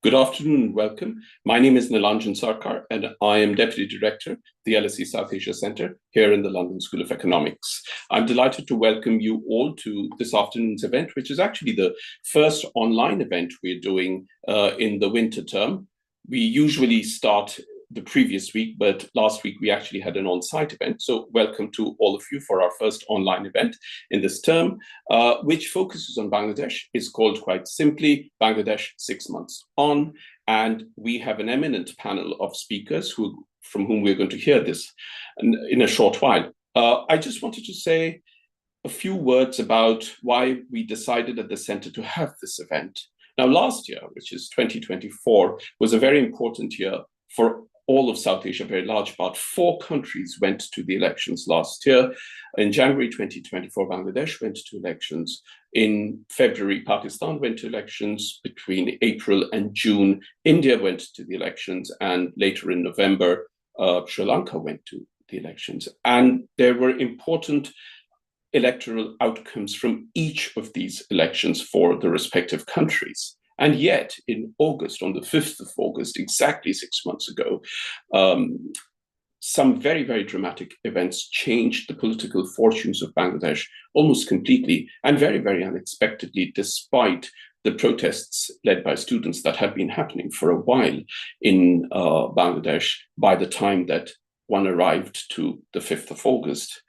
Good afternoon, welcome. My name is Nilanjan Sarkar, and I am Deputy Director of the LSE South Asia Centre here in the London School of Economics. I'm delighted to welcome you all to this afternoon's event, which is actually the first online event we're doing in the winter term. We usually start the previous week, but last week we actually had an on-site event. So welcome to all of you for our first online event in this term, which focuses on Bangladesh. It's called quite simply Bangladesh 6 months on. And we have an eminent panel of speakers from whom we're going to hear this in a short while. I just wanted to say a few words about why we decided at the center to have this event. Now, last year, which is 2024, was a very important year for all of South Asia, very large part. 4 countries went to the elections last year. In January 2024, Bangladesh went to elections. In February, Pakistan went to elections. Between April and June, India went to the elections. And later in November, Sri Lanka went to the elections. And there were important electoral outcomes from each of these elections for the respective countries. And yet, in August, on the 5th of August, exactly 6 months ago, some very, very dramatic events changed the political fortunes of Bangladesh almost completely and very, very unexpectedly, despite the protests led by students that had been happening for a while in Bangladesh by the time that one arrived to the 5th of August.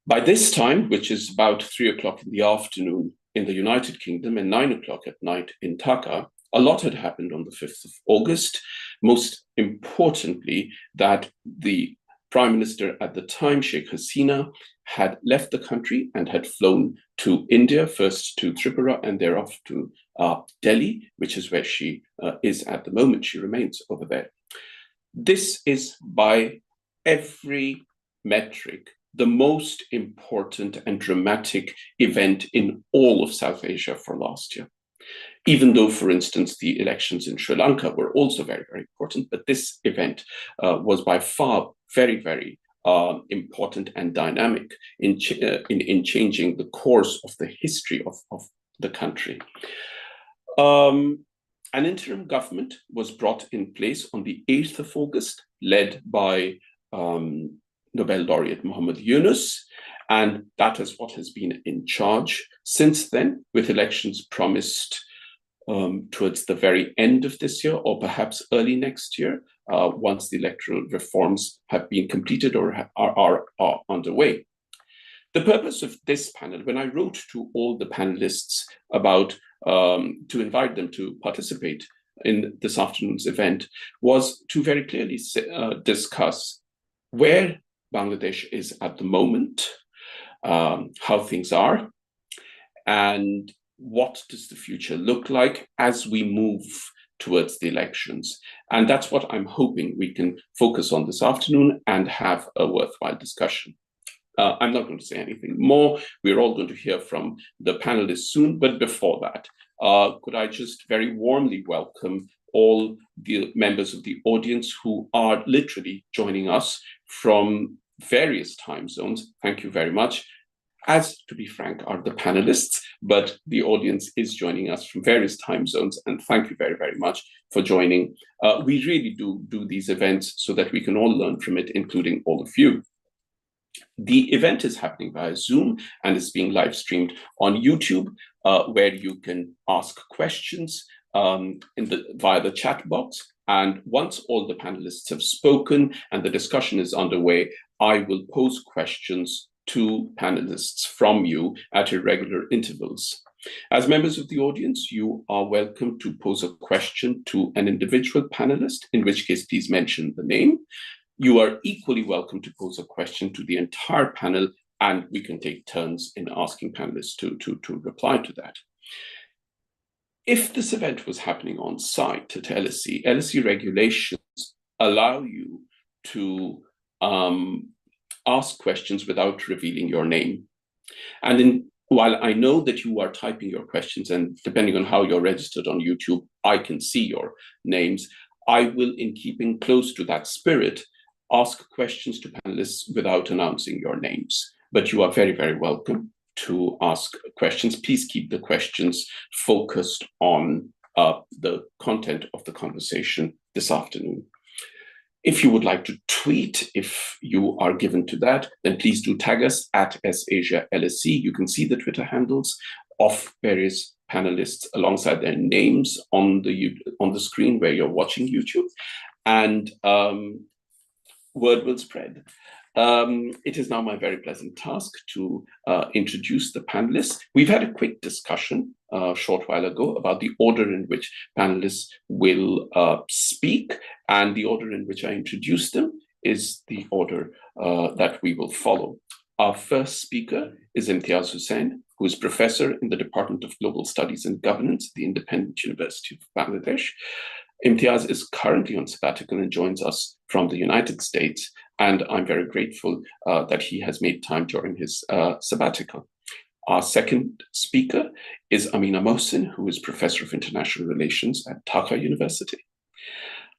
By this time, which is about 3 o'clock in the afternoon, in the United Kingdom and 9 o'clock at night in Dhaka, a lot had happened on the 5th of August. Most importantly, that the Prime Minister at the time, Sheikh Hasina, had left the country and had flown to India, first to Tripura and thereafter to Delhi, which is where she is at the moment. She remains over there. This is by every metric the most important and dramatic event in all of South Asia for last year. Even though, for instance, the elections in Sri Lanka were also very, very important, but this event was by far very, very important and dynamic in changing the course of the history of the country. An interim government was brought in place on the 8th of August, led by Nobel Laureate Muhammad Younus, and that is what has been in charge since then, with elections promised towards the very end of this year or perhaps early next year, once the electoral reforms have been completed or are underway. The purpose of this panel, when I wrote to all the panelists about to invite them to participate in this afternoon's event, was to very clearly discuss where Bangladesh is at the moment, how things are, and what does the future look like as we move towards the elections. And that's what I'm hoping we can focus on this afternoon and have a worthwhile discussion. I'm not going to say anything more. We're all going to hear from the panelists soon, but before that, could I just very warmly welcome all the members of the audience who are literally joining us from various time zones. Thank you very much. As, to be frank, are the panelists, but the audience is joining us from various time zones, and thank you very, very much for joining. We really do these events so that we can all learn from it, including all of you. The event is happening via Zoom and is being live streamed on YouTube, where you can ask questions via the chat box. And once all the panelists have spoken and the discussion is underway, I will pose questions to panelists from you at irregular intervals. As members of the audience, you are welcome to pose a question to an individual panelist, in which case please mention the name. You are equally welcome to pose a question to the entire panel, and we can take turns in asking panelists to reply to that. If this event was happening on site at LSE regulations allow you to ask questions without revealing your name. And while I know that you are typing your questions, and depending on how you're registered on YouTube, I can see your names, I will, in keeping close to that spirit, ask questions to panelists without announcing your names. But you are very, very welcome to ask questions. Please keep the questions focused on the content of the conversation this afternoon. If you would like to tweet, if you are given to that, then please do tag us at SAsiaLSC. You can see the Twitter handles of various panelists alongside their names on the screen where you're watching YouTube, and word will spread. It is now my very pleasant task to introduce the panelists. We've had a quick discussion a short while ago about the order in which panelists will speak, and the order in which I introduce them is the order that we will follow. Our first speaker is Imtiaz Hussain, who is professor in the Department of Global Studies and Governance at the Independent University of Bangladesh. Imtiaz is currently on sabbatical and joins us from the United States, and I'm very grateful that he has made time during his sabbatical. Our second speaker is Amina Mosen, who is Professor of International Relations at Dhaka University.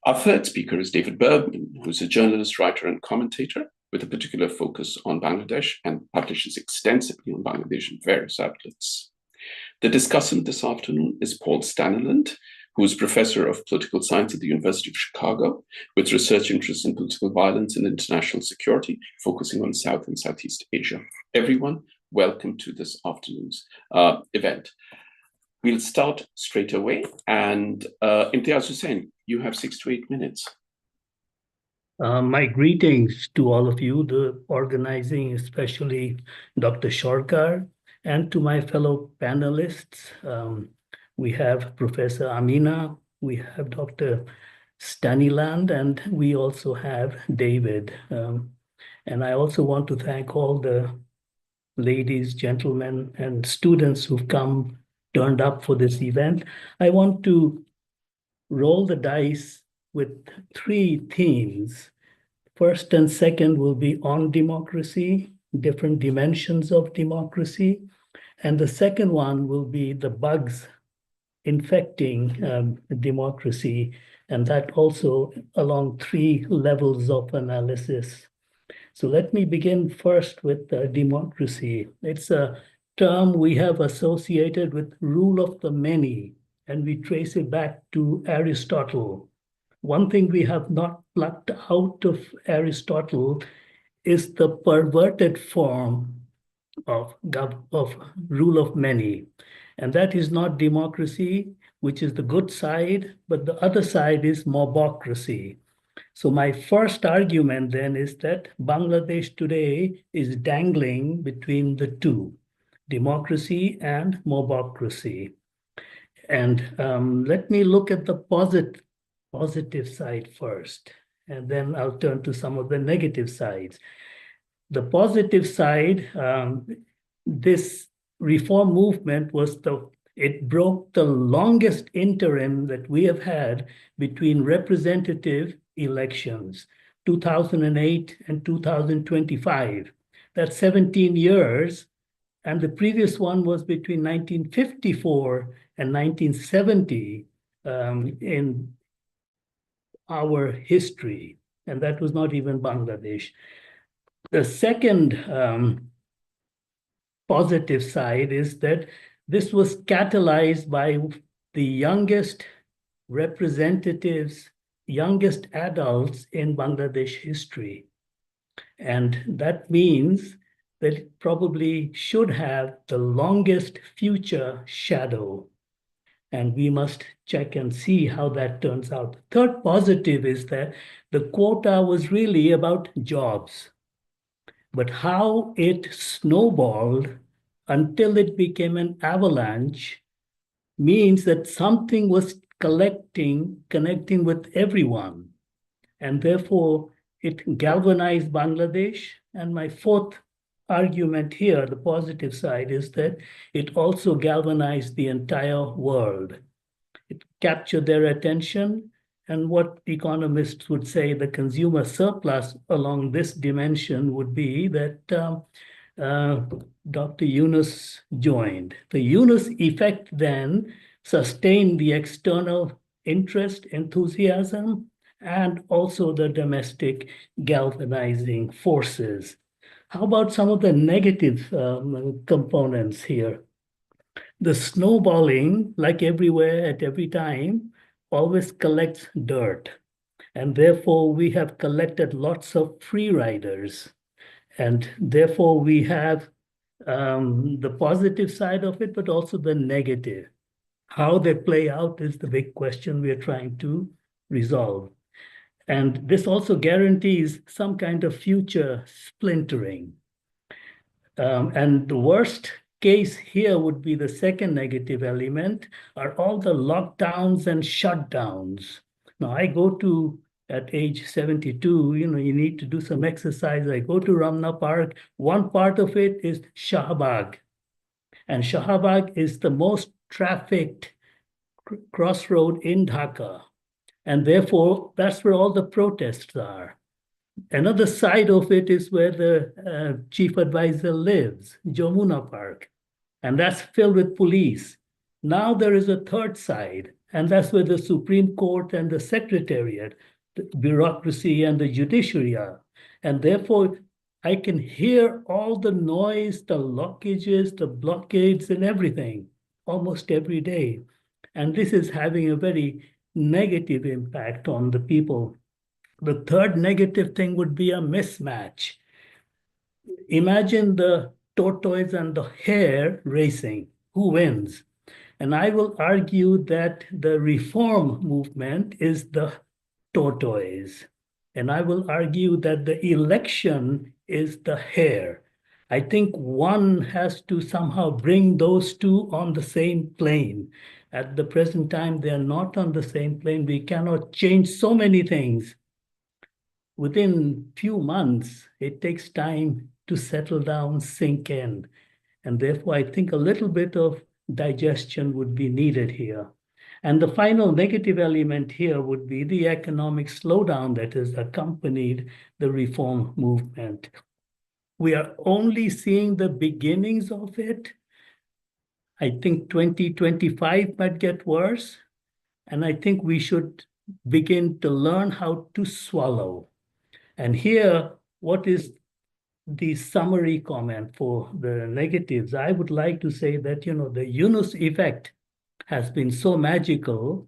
Our third speaker is David Bergman, who is a journalist, writer, and commentator with a particular focus on Bangladesh and publishes extensively on Bangladesh in various outlets. The discussant this afternoon is Paul Staniland, who is Professor of Political Science at the University of Chicago, with research interests in political violence and international security, focusing on South and Southeast Asia. Everyone, welcome to this afternoon's event. We'll start straight away, and Imtiaz Hussain, you have 6 to 8 minutes. My greetings to all of you, the organizing, especially Dr. Shorkar, and to my fellow panelists. We have Professor Amina, we have Dr. Staniland, and we also have David. And I also want to thank all the ladies, gentlemen, and students who've turned up for this event. I want to roll the dice with 3 themes. First and second will be on democracy, different dimensions of democracy. And the second one will be the bugs infecting democracy, and that also along 3 levels of analysis. So let me begin first with democracy. It's a term we have associated with rule of the many, and we trace it back to Aristotle. One thing we have not plucked out of Aristotle is the perverted form of rule of many. And that is not democracy, which is the good side, but the other side is mobocracy. So my first argument then is that Bangladesh today is dangling between the two, democracy and mobocracy. And let me look at the positive side first, and then I'll turn to some of the negative sides. The positive side, this reform movement it broke the longest interim that we have had between representative elections, 2008 and 2025. That's 17 years, and the previous one was between 1954 and 1970 in our history, and that was not even Bangladesh. The second positive side is that this was catalyzed by the youngest representatives, youngest adults in Bangladesh history. And that means that it probably should have the longest future shadow. And we must check and see how that turns out. The third positive is that the quota was really about jobs, but how it snowballed until it became an avalanche means that something was connecting with everyone. And therefore, it galvanized Bangladesh. And my fourth argument here, the positive side, is that it also galvanized the entire world. It captured their attention, and what economists would say the consumer surplus along this dimension would be that Dr. Younus joined. The Younus effect then sustained the external interest, enthusiasm, and also the domestic galvanizing forces. How about some of the negative components here? The snowballing, like everywhere at every time, always collects dirt. And therefore, we have collected lots of free riders. And therefore, we have the positive side of it, but also the negative. How they play out is the big question we are trying to resolve. And this also guarantees some kind of future splintering. And the worst case here would be the second negative element are all the lockdowns and shutdowns. Now, I go to, at age 72, you need to do some exercise. I go to Ramna Park. One part of it is Shahbag. And Shahbag is the most trafficked crossroad in Dhaka. And therefore, that's where all the protests are. Another side of it is where the chief advisor lives, Jamuna Park, and that's filled with police. Now there is a third side, and that's where the Supreme Court and the Secretariat, the bureaucracy and the judiciary are. And therefore, I can hear all the noise, the lockages, the blockades, and everything almost every day. And this is having a very negative impact on the people. The third negative thing would be a mismatch. Imagine the tortoise and the hare racing. Who wins? And I will argue that the reform movement is the tortoise. And I will argue that the election is the hare. I think one has to somehow bring those two on the same plane. At the present time, they are not on the same plane. We cannot change so many things. Within few months, it takes time to settle down, sink in. And therefore, I think a little bit of digestion would be needed here. And the final negative element here would be the economic slowdown that has accompanied the reform movement. We are only seeing the beginnings of it. I think 2025 might get worse. And I think we should begin to learn how to swallow. And here, what is the summary comment for the negatives? I would like to say that, the Younus effect has been so magical,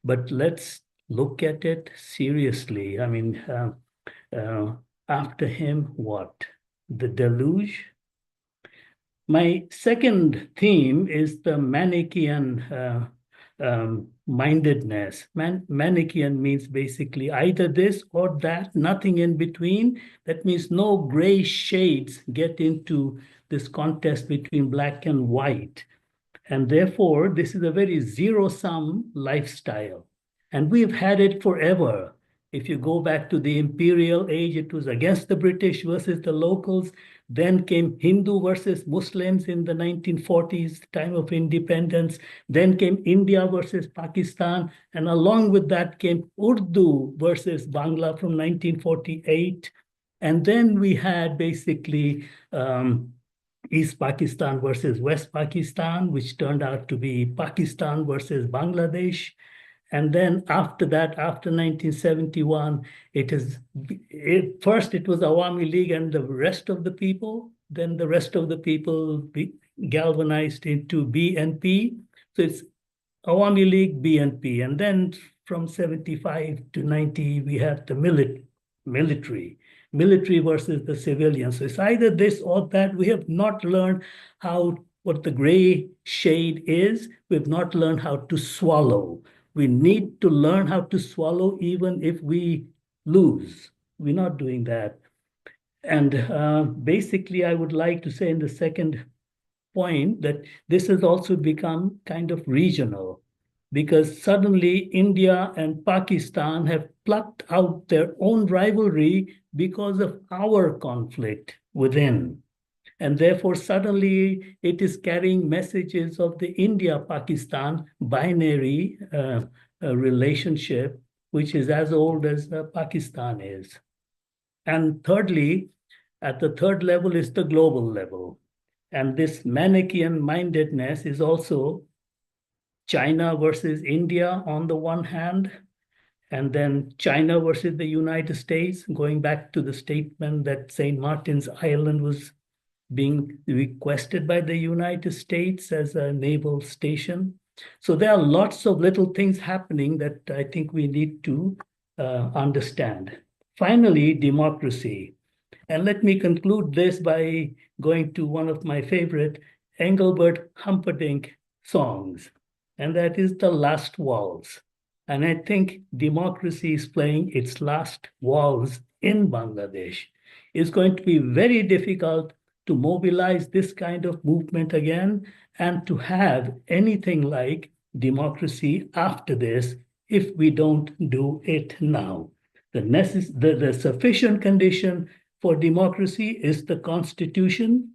but let's look at it seriously. I mean, after him, what? The deluge? My second theme is the Manichaean mindedness. Manichaean means basically either this or that, nothing in between. That means no gray shades get into this contest between black and white. And therefore, this is a very zero-sum lifestyle. And we've had it forever. If you go back to the imperial age, it was against the British versus the locals. Then came Hindu versus Muslims in the 1940s, time of independence. Then came India versus Pakistan. And along with that came Urdu versus Bangla from 1948. And then we had basically East Pakistan versus West Pakistan, which turned out to be Pakistan versus Bangladesh. And then after that, after 1971, first it was Awami League and the rest of the people. Then the rest of the people galvanized into BNP. So it's Awami League, BNP. And then from 75 to 90, we have the military versus the civilians. So it's either this or that. We have not learned what the gray shade is. We've not learned how to swallow. We need to learn how to swallow even if we lose. We're not doing that. And basically, I would like to say in the second point that this has also become kind of regional, because suddenly India and Pakistan have plucked out their own rivalry because of our conflict within. And therefore, suddenly it is carrying messages of the India-Pakistan binary relationship, which is as old as Pakistan is. And thirdly, at the third level is the global level. And this Manichaean mindedness is also China versus India on the one hand, and then China versus the United States, going back to the statement that St. Martin's Island was being requested by the United States as a naval station. So there are lots of little things happening that I think we need to understand. Finally, democracy. And let me conclude this by going to one of my favorite Engelbert Humperdinck songs, and that is The Last Waltz. And I think democracy is playing its last waltz in Bangladesh. It's going to be very difficult to mobilize this kind of movement again and to have anything like democracy after this if we don't do it now. The sufficient condition for democracy is the constitution,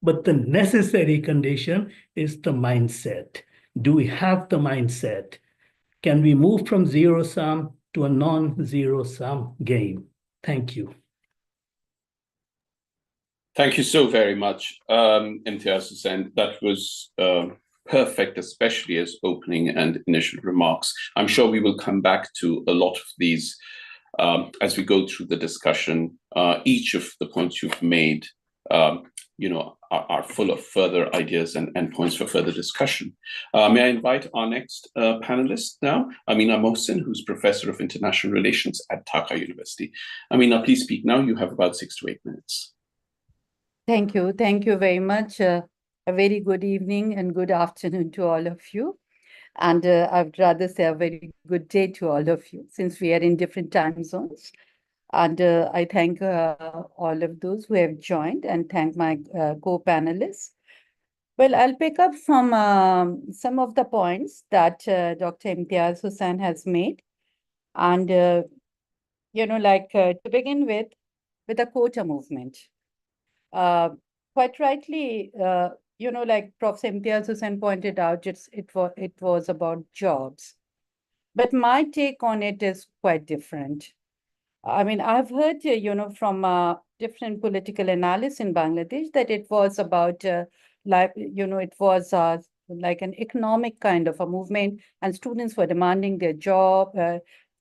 but the necessary condition is the mindset. Do we have the mindset? Can we move from zero sum to a non-zero sum game? Thank you. Thank you so very much, Imtiaz Hussain. That was perfect, especially as opening and initial remarks. I'm sure we will come back to a lot of these as we go through the discussion. Each of the points you've made, are full of further ideas and points for further discussion. May I invite our next panelist now, Amina Mosen, who's Professor of International Relations at Dhaka University. Amina, please speak now. You have about 6 to 8 minutes. Thank you. Thank you very much. A very good evening and good afternoon to all of you. And I'd rather say a very good day to all of you, since we are in different time zones. And I thank all of those who have joined and thank my co-panelists. Well, I'll pick up from some of the points that Dr. Imtiaz Hussain has made. And, to begin with the quota movement. Quite rightly, like Prof. Imtiaz Hussain pointed out, it was about jobs. But my take on it is quite different. I mean, I've heard, from different political analysts in Bangladesh that it was about, it was like an economic kind of a movement, and students were demanding their job,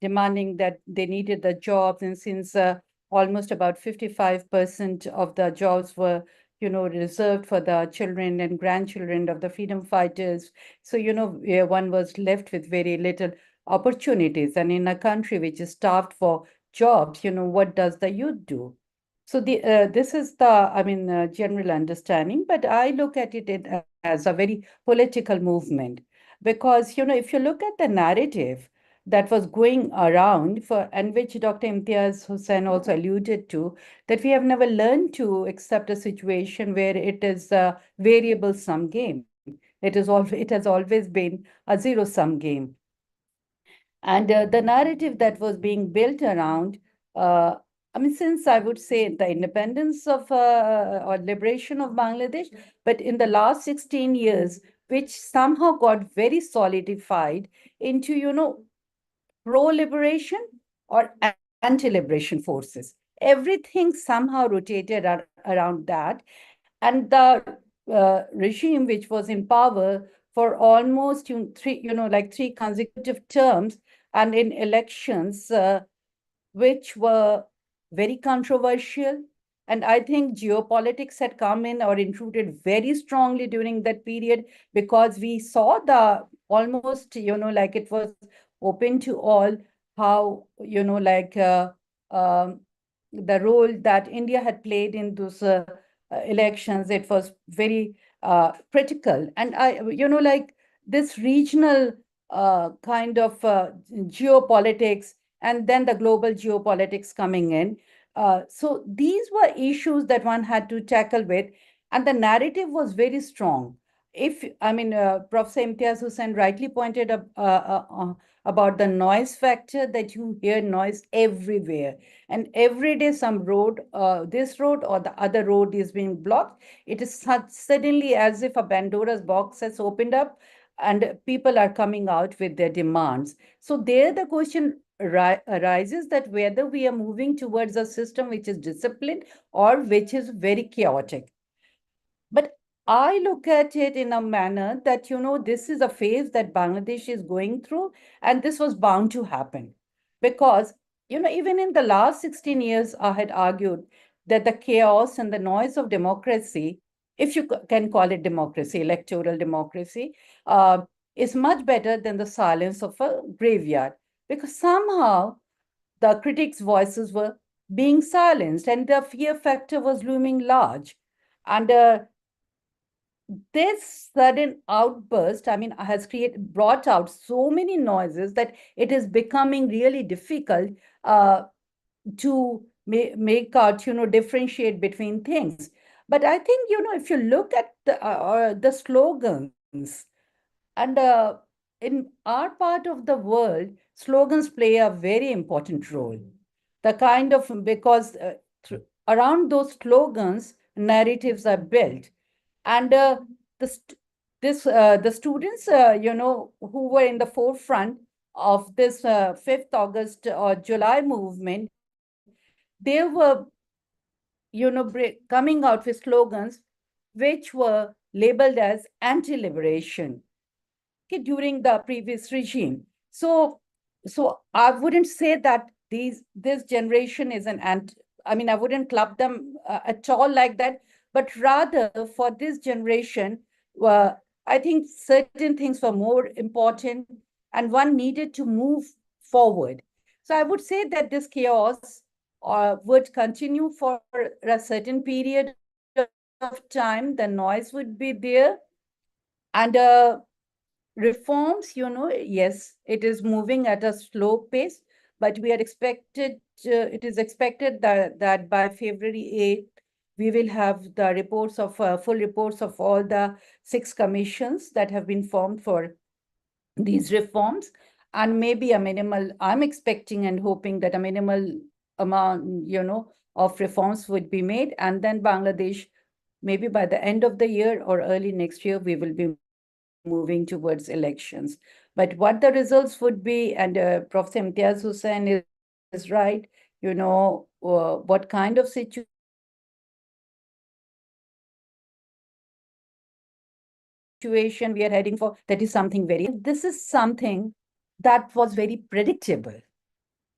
demanding that they needed the jobs. And since almost about 55% of the jobs were, reserved for the children and grandchildren of the freedom fighters. So, one was left with very little opportunities. And in a country which is starved for jobs, what does the youth do? So this is the, general understanding, but I look at it as a very political movement. Because, if you look at the narrative that was going around and which Dr. Imtiaz Hussain also alluded to, that we have never learned to accept a situation where it is a variable sum game. It has always been a zero sum game. And the narrative that was being built around, since I would say the independence of or liberation of Bangladesh, but in the last 16 years, which somehow got very solidified into, pro-liberation or anti-liberation forces. Everything somehow rotated around that. And the regime which was in power for almost three consecutive terms and in elections, which were very controversial. And I think geopolitics had come in or intruded very strongly during that period, because we saw the almost, it was open to all how, the role that India had played in those elections. It was very critical. And this regional kind of geopolitics, and then the global geopolitics coming in. So these were issues that one had to tackle with, and the narrative was very strong. Professor Imtiaz Hussain rightly pointed about the noise factor, that you hear noise everywhere. And every day some road, this road or the other road is being blocked. It is suddenly as if a Pandora's box has opened up and people are coming out with their demands. So there the question arises that whether we are moving towards a system which is disciplined or which is very chaotic. But I look at it in a manner that, this is a phase that Bangladesh is going through, and this was bound to happen. Because, even in the last 16 years, I had argued that the chaos and the noise of democracy, if you can call it democracy, electoral democracy, is much better than the silence of a graveyard, because somehow the critics' voices were being silenced and the fear factor was looming large. And this sudden outburst, I mean, has brought out so many noises that it is becoming really difficult to make out, differentiate between things. But I think, if you look at the slogans, and in our part of the world, slogans play a very important role. Because around those slogans, narratives are built. And the students, who were in the forefront of this 5th August or July movement, they were, coming out with slogans which were labeled as anti-liberation during the previous regime. So I wouldn't say that this generation is I wouldn't club them at all like that, but rather for this generation, I think certain things were more important and one needed to move forward. So I would say that this chaos would continue for a certain period of time. The noise would be there. And reforms, yes, it is moving at a slow pace, but it is expected that by February 8th, we will have the full reports of all the 6 commissions that have been formed for these reforms. And maybe I'm expecting and hoping that a minimal amount, of reforms would be made. And then Bangladesh, maybe by the end of the year or early next year, we will be moving towards elections. But what the results would be, and Prof. Imtiaz Hussain is right, what kind of situation we are heading for, that is something this is something that was very predictable.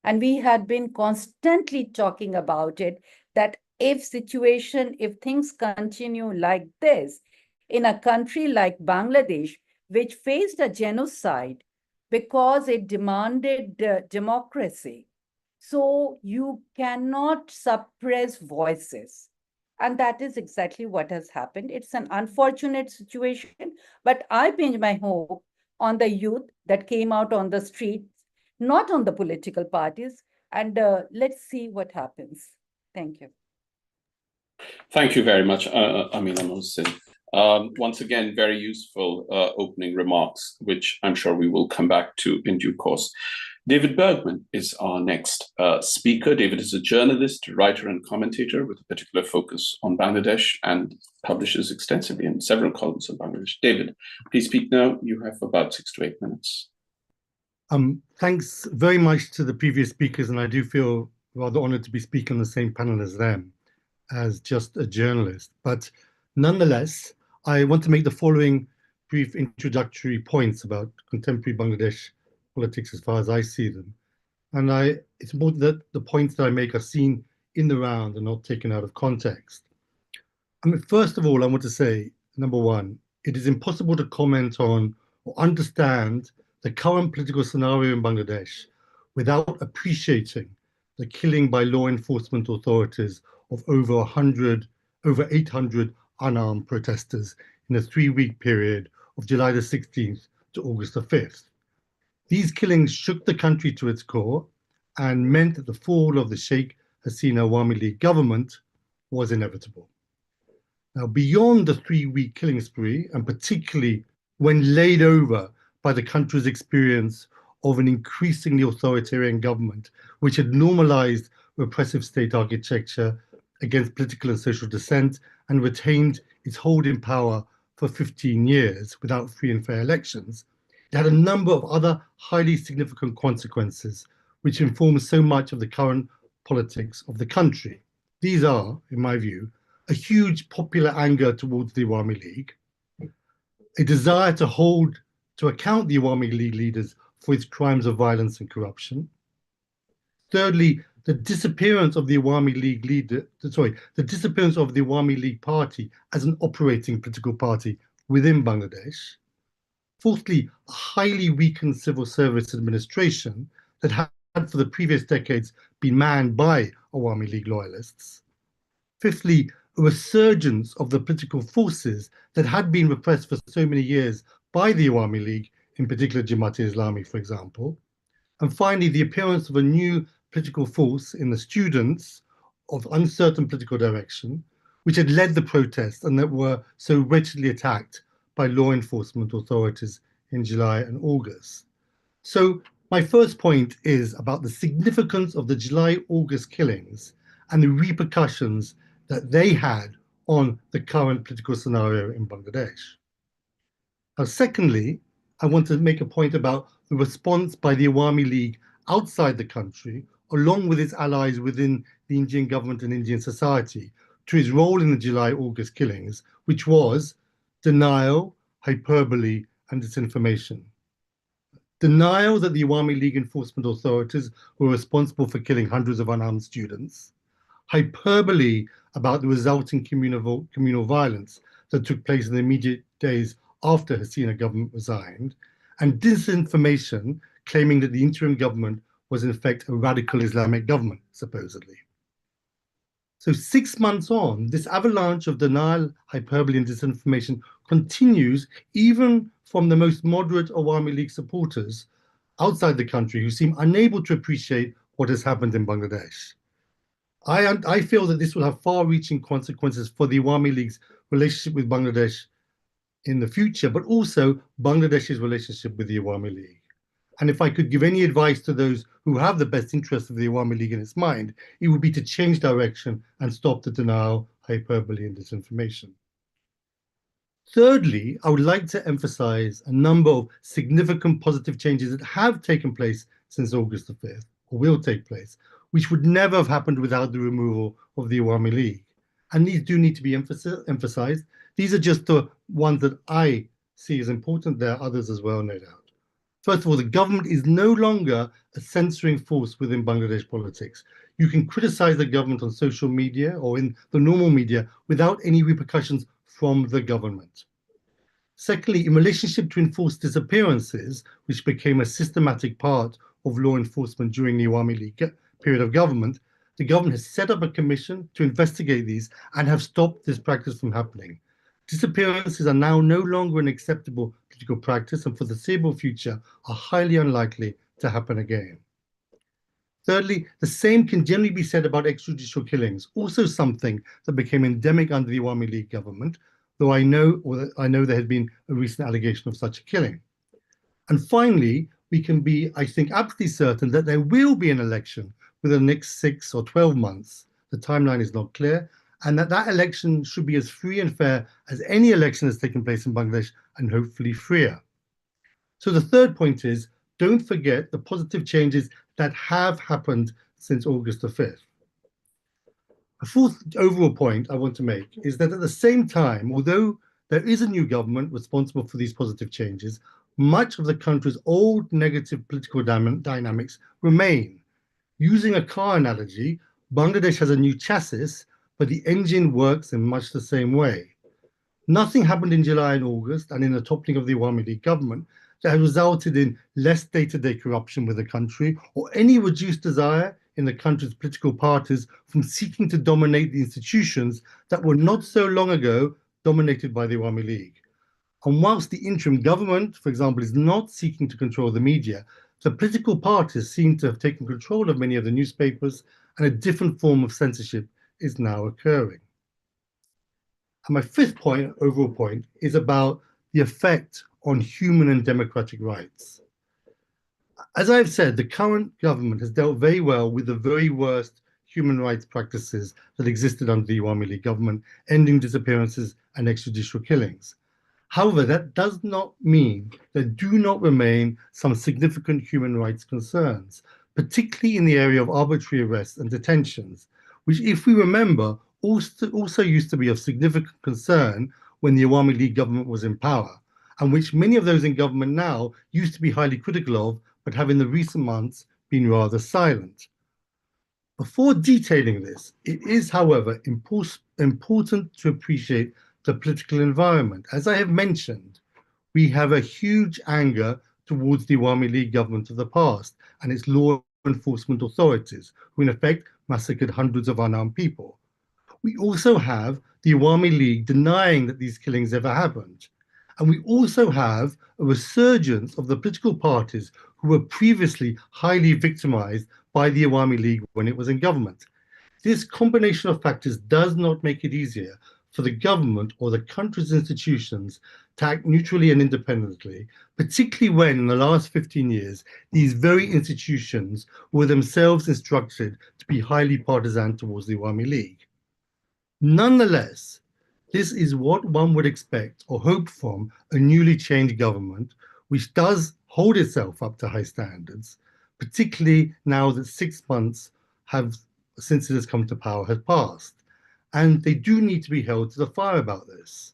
And we had been constantly talking about it, that if things continue like this, in a country like Bangladesh, which faced a genocide because it demanded democracy. So you cannot suppress voices. And that is exactly what has happened. It's an unfortunate situation, but I pin my hope on the youth that came out on the streets, not on the political parties. And let's see what happens. Thank you. Thank you very much, Amina Mosen. Once again, very useful opening remarks, which I'm sure we will come back to in due course. David Bergman is our next speaker. David is a journalist, writer, and commentator with a particular focus on Bangladesh and publishes extensively in several columns on Bangladesh. David, please speak now. You have about 6 to 8 minutes. Thanks very much to the previous speakers, and I do feel rather honored to be speaking on the same panel as them, as just a journalist. But nonetheless, I want to make the following brief introductory points about contemporary Bangladesh politics as far as I see them. And it's important that the points that I make are seen in the round and not taken out of context. First of all, I want to say, number one, it is impossible to comment on or understand the current political scenario in Bangladesh without appreciating the killing by law enforcement authorities of over 800 unarmed protesters in a 3-week period of July the 16th to August the 5th. These killings shook the country to its core and meant that the fall of the Sheikh Hasina Awami League government was inevitable. Now, beyond the 3-week killing spree, and particularly when laid over by the country's experience of an increasingly authoritarian government, which had normalized repressive state architecture against political and social dissent and retained its hold in power for 15 years without free and fair elections, it had a number of other highly significant consequences which inform so much of the current politics of the country. These are, in my view, a huge popular anger towards the Awami League, a desire to hold to account the Awami League leaders for its crimes of violence and corruption. Thirdly, the disappearance of the Awami League the disappearance of the Awami League Party as an operating political party within Bangladesh. Fourthly, a highly weakened civil service administration that had for the previous decades been manned by Awami League loyalists. Fifthly, a resurgence of the political forces that had been repressed for so many years by the Awami League, in particular Jamaat-e-Islami, for example. And finally, the appearance of a new political force in the students of uncertain political direction, which had led the protests and that were so wretchedly attacked by law enforcement authorities in July and August. So my first point is about the significance of the July-August killings and the repercussions that they had on the current political scenario in Bangladesh. Now, secondly, I want to make a point about the response by the Awami League outside the country, along with its allies within the Indian government and Indian society, to its role in the July-August killings, which was denial, hyperbole, and disinformation. Denial that the Awami League enforcement authorities were responsible for killing hundreds of unarmed students. Hyperbole about the resulting communal violence that took place in the immediate days after Hasina government resigned, and disinformation claiming that the interim government was in effect a radical Islamic government, supposedly. So 6 months on, this avalanche of denial, hyperbole, and disinformation continues even from the most moderate Awami League supporters outside the country who seem unable to appreciate what has happened in Bangladesh. I feel that this will have far-reaching consequences for the Awami League's relationship with Bangladesh in the future, but also Bangladesh's relationship with the Awami League. And if I could give any advice to those who have the best interests of the Awami League in its mind, it would be to change direction and stop the denial, hyperbole, and disinformation. Thirdly, I would like to emphasize a number of significant positive changes that have taken place since August the 5th, or will take place, which would never have happened without the removal of the Awami League. And these do need to be emphasized. These are just the ones that I see as important. There are others as well, no doubt. First of all, the government is no longer a censoring force within Bangladesh politics. You can criticize the government on social media or in the normal media without any repercussions from the government. Secondly, in relationship to enforced disappearances, which became a systematic part of law enforcement during the Awami League period of government, the government has set up a commission to investigate these and have stopped this practice from happening. Disappearances are now no longer an acceptable political practice and for the foreseeable future are highly unlikely to happen again. Thirdly, the same can generally be said about extrajudicial killings, also something that became endemic under the Awami League government, though I know there has been a recent allegation of such a killing. And finally, we can be, I think, absolutely certain that there will be an election within the next 6 or 12 months. The timeline is not clear, and that election should be as free and fair as any election that's taken place in Bangladesh, and hopefully freer. So the third point is, don't forget the positive changes that have happened since August the 5th. A fourth overall point I want to make is that at the same time, although there is a new government responsible for these positive changes, much of the country's old negative political dynamics remain. Using a car analogy, Bangladesh has a new chassis, but the engine works in much the same way. Nothing happened in July and August and in the toppling of the Awami League government that has resulted in less day-to-day corruption with the country or any reduced desire in the country's political parties from seeking to dominate the institutions that were not so long ago dominated by the Awami League. And whilst the interim government, for example, is not seeking to control the media, the political parties seem to have taken control of many of the newspapers, and a different form of censorship is now occurring. And my fifth point, overall point, is about the effect on human and democratic rights. As I've said, the current government has dealt very well with the very worst human rights practices that existed under the Awami League government, ending disappearances and extrajudicial killings. However, that does not mean there do not remain some significant human rights concerns, particularly in the area of arbitrary arrests and detentions, which, if we remember, also used to be of significant concern when the Awami League government was in power, and which many of those in government now used to be highly critical of, but have in the recent months been rather silent. Before detailing this, it is, however, important to appreciate the political environment. As I have mentioned, we have a huge anger towards the Awami League government of the past and its law enforcement authorities, who in effect massacred hundreds of unarmed people. We also have the Awami League denying that these killings ever happened. And we also have a resurgence of the political parties who were previously highly victimized by the Awami League when it was in government. This combination of factors does not make it easier for the government or the country's institutions to act neutrally and independently, particularly when in the last 15 years, these very institutions were themselves instructed to be highly partisan towards the Awami League. Nonetheless, this is what one would expect or hope from a newly changed government, which does hold itself up to high standards, particularly now that 6 months since it has come to power has passed. And they do need to be held to the fire about this.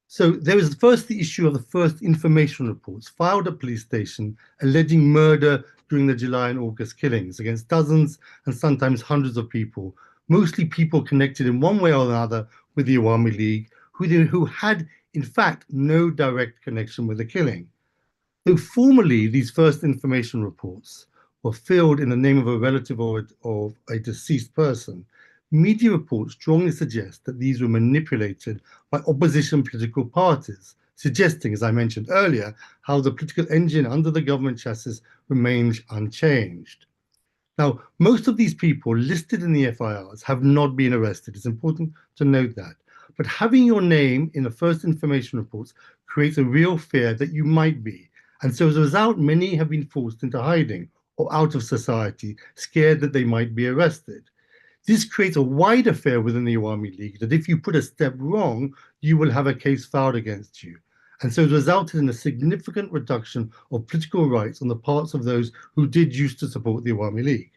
So there is first the issue of the first information reports filed at police station alleging murder during the July and August killings against dozens and sometimes hundreds of people, mostly people connected in one way or another with the Awami League, who had in fact no direct connection with the killing. Though formally these first information reports were filled in the name of a relative or of a deceased person, media reports strongly suggest that these were manipulated by opposition political parties, suggesting, as I mentioned earlier, how the political engine under the government chassis remains unchanged. Now, most of these people listed in the FIRs have not been arrested. It's important to note that. But having your name in the first information reports creates a real fear that you might be. And so as a result, many have been forced into hiding or out of society, scared that they might be arrested. This creates a wider fear within the Awami League that if you put a step wrong, you will have a case filed against you. And so it resulted in a significant reduction of political rights on the parts of those who did used to support the Awami League.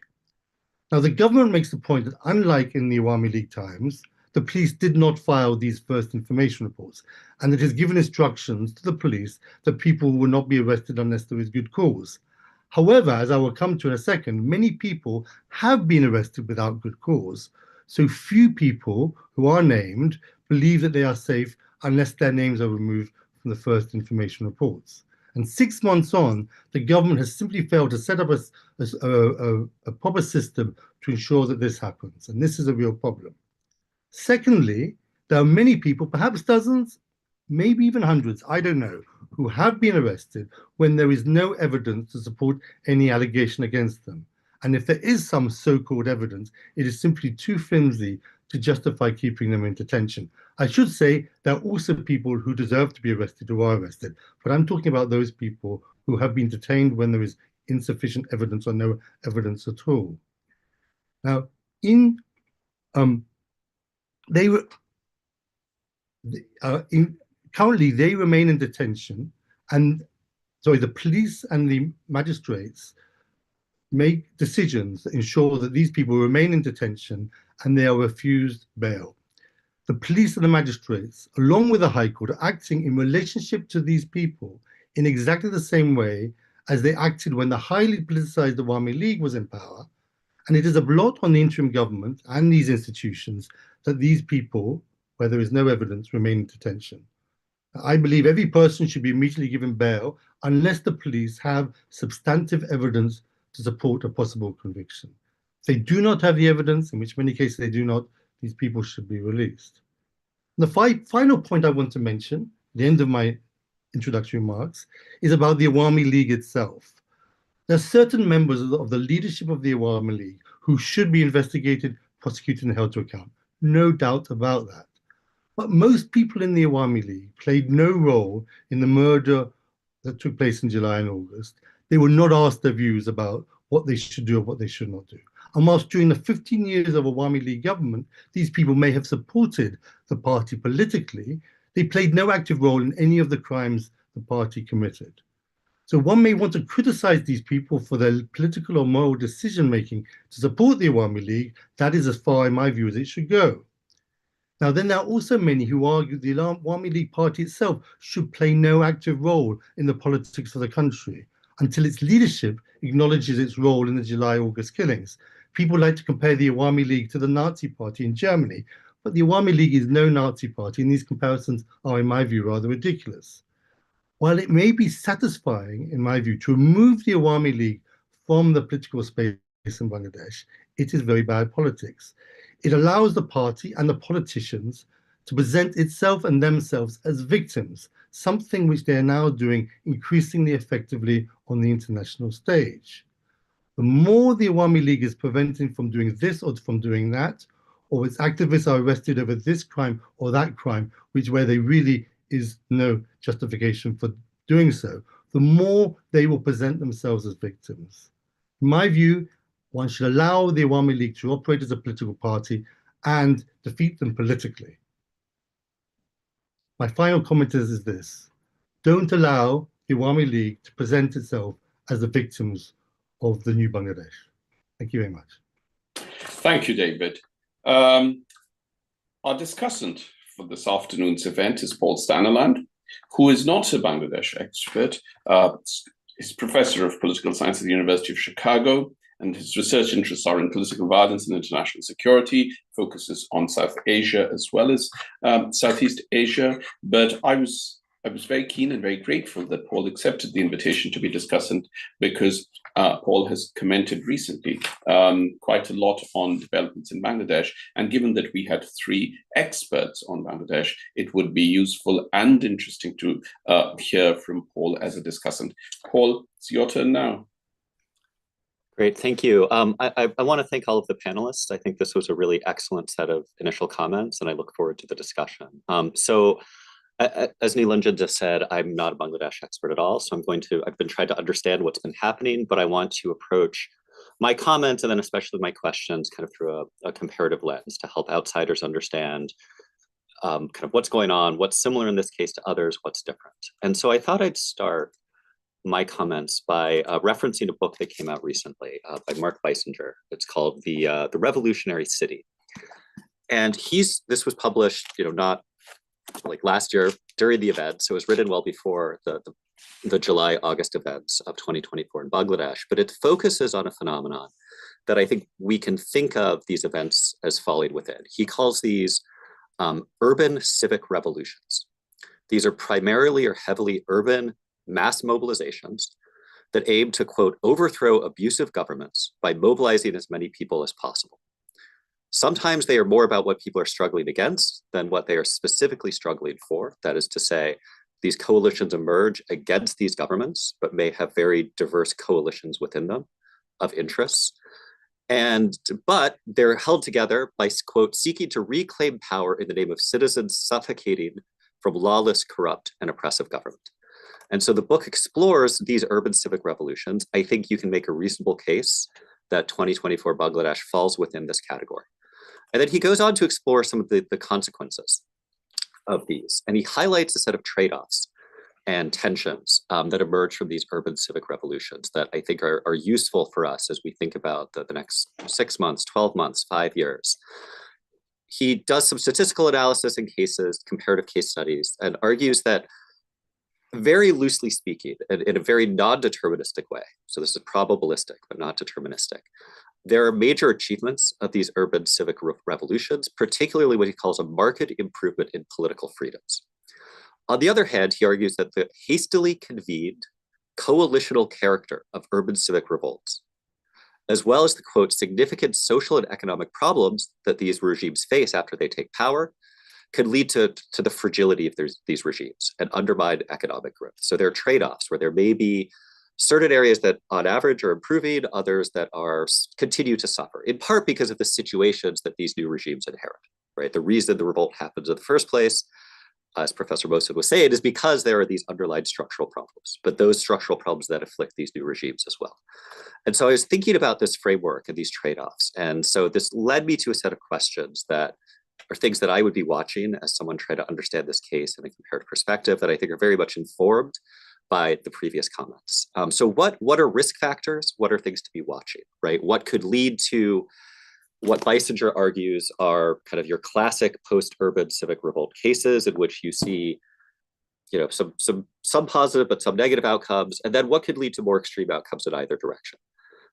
Now, the government makes the point that unlike in the Awami League times, the police did not file these first information reports, and it has given instructions to the police that people will not be arrested unless there is good cause. However, as I will come to in a second, many people have been arrested without good cause. So few people who are named believe that they are safe unless their names are removed from the first information reports. And 6 months on, the government has simply failed to set up a proper system to ensure that this happens. And this is a real problem. Secondly, there are many people, perhaps dozens, maybe even hundreds, I don't know, who have been arrested when there is no evidence to support any allegation against them. And if there is some so-called evidence, it is simply too flimsy to justify keeping them in detention. I should say there are also people who deserve to be arrested who are arrested, but I'm talking about those people who have been detained when there is insufficient evidence or no evidence at all. Now, currently they remain in detention, and the police and the magistrates make decisions that ensure that these people remain in detention and they are refused bail. The police and the magistrates, along with the High Court, are acting in relationship to these people in exactly the same way as they acted when the highly politicized Awami League was in power. And it is a blot on the interim government and these institutions that these people, where there is no evidence, remain in detention. I believe every person should be immediately given bail unless the police have substantive evidence to support a possible conviction. If they do not have the evidence, in which many cases they do not, these people should be released. The final point I want to mention, the end of my introductory remarks, is about the Awami League itself. There are certain members of the leadership of the Awami League who should be investigated, prosecuted, and held to account. No doubt about that. But most people in the Awami League played no role in the murder that took place in July and August. They were not asked their views about what they should do or what they should not do. And whilst during the 15 years of Awami League government, these people may have supported the party politically, they played no active role in any of the crimes the party committed. So one may want to criticize these people for their political or moral decision-making to support the Awami League. That is as far, in my view, as it should go. Now, then there are also many who argue the Awami League party itself should play no active role in the politics of the country until its leadership acknowledges its role in the July-August killings. People like to compare the Awami League to the Nazi Party in Germany, but the Awami League is no Nazi party, and these comparisons are, in my view, rather ridiculous. While it may be satisfying, in my view, to remove the Awami League from the political space in Bangladesh, it is very bad politics. It allows the party and the politicians to present itself and themselves as victims, something which they are now doing increasingly effectively on the international stage. The more the Awami League is preventing from doing this or from doing that, or its activists are arrested over this crime or that crime, where there really is no justification for doing so, the more they will present themselves as victims. In my view, one should allow the Awami League to operate as a political party and defeat them politically. My final comment is this: don't allow the Awami League to present itself as the victims of the new Bangladesh. Thank you very much. Thank you, David. Our discussant for this afternoon's event is Paul Staniland, who is not a Bangladesh expert. He's professor of political science at the University of Chicago, and his research interests are in political violence and international security, focuses on South Asia as well as Southeast Asia. But I was very keen and very grateful that Paul accepted the invitation to be discussant, because Paul has commented recently quite a lot on developments in Bangladesh. And given that we had 3 experts on Bangladesh, it would be useful and interesting to hear from Paul as a discussant. Paul, it's your turn now. Great, thank you. I want to thank all of the panelists. I think this was a really excellent set of initial comments, and I look forward to the discussion. As Neelanjan just said, I'm not a Bangladesh expert at all, so I've been trying to understand what's been happening, but I want to approach my comments and then especially my questions kind of through a comparative lens to help outsiders understand kind of what's going on, what's similar in this case to others, what's different. And so I thought I'd start my comments by referencing a book that came out recently by Mark Weisinger. It's called The Revolutionary City. And this was published, not like last year during the event, so it was written well before the July-August events of 2024 in Bangladesh, but it focuses on a phenomenon that I think we can think of these events as falling within. He calls these urban civic revolutions. These are primarily or heavily urban mass mobilizations that aim to, quote, overthrow abusive governments by mobilizing as many people as possible. Sometimes they are more about what people are struggling against than what they are specifically struggling for. That is to say, these coalitions emerge against these governments, but may have very diverse coalitions within them of interests. But they're held together by, quote, seeking to reclaim power in the name of citizens suffocating from lawless, corrupt, and oppressive government. And so the book explores these urban civic revolutions. I think you can make a reasonable case that 2024 Bangladesh falls within this category. And then he goes on to explore some of the consequences of these. And he highlights a set of trade-offs and tensions that emerge from these urban civic revolutions that I think are useful for us as we think about the next 6 months, 12 months, 5 years. He does some statistical analysis in cases, comparative case studies, and argues that, very loosely speaking, in a very non-deterministic way, so this is probabilistic but not deterministic, there are major achievements of these urban civic revolutions, particularly what he calls a marked improvement in political freedoms. On the other hand, he argues that the hastily convened coalitional character of urban civic revolts, as well as the, quote, significant social and economic problems that these regimes face after they take power, could lead to the fragility of these regimes and undermine economic growth. So there are trade-offs where there may be certain areas that on average are improving, others that continue to suffer, in part because of the situations that these new regimes inherit, right? The reason the revolt happens in the first place, as Professor Mohsin was saying, is because there are these underlying structural problems, but those structural problems that afflict these new regimes as well. And so I was thinking about this framework and these trade-offs. And so this led me to a set of questions that are things that I would be watching as someone trying to understand this case in a comparative perspective that I think are very much informed by the previous comments. So what are risk factors? What are things to be watching, right? What could lead to what Weisinger argues are kind of your classic post-urban civic revolt cases in which you see, some positive but some negative outcomes, and then what could lead to more extreme outcomes in either direction.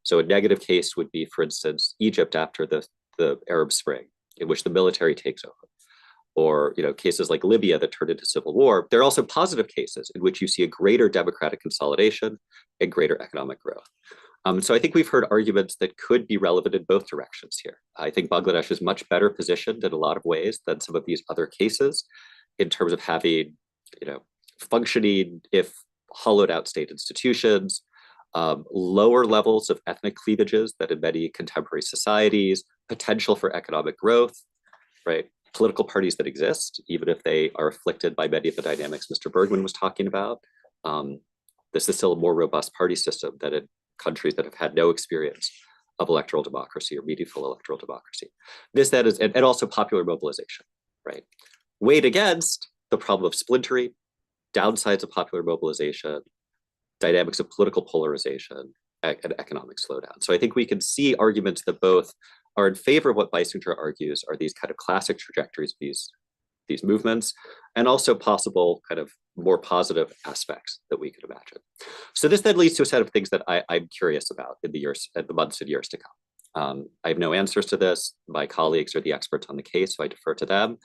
So a negative case would be, for instance, Egypt after the Arab Spring, in which the military takes over. Or cases like Libya that turned into civil war. There are also positive cases in which you see a greater democratic consolidation and greater economic growth. So I think we've heard arguments that could be relevant in both directions here. I think Bangladesh is much better positioned in a lot of ways than some of these other cases in terms of having, functioning, if hollowed out state institutions, lower levels of ethnic cleavages than in many contemporary societies, potential for economic growth, right? Political parties that exist, even if they are afflicted by many of the dynamics Mr. Bergman was talking about. This is still a more robust party system than in countries that have had no experience of electoral democracy or meaningful electoral democracy. This, that is, and also popular mobilization, right? Weighed against the problem of splintering, downsides of popular mobilization, dynamics of political polarization, and economic slowdown. So I think we can see arguments that both are in favor of what Biesinger argues are these kind of classic trajectories of these movements, and also possible kind of more positive aspects that we could imagine. So this then leads to a set of things that I'm curious about in the months and years to come. I have no answers to this. My colleagues are the experts on the case, so I defer to them.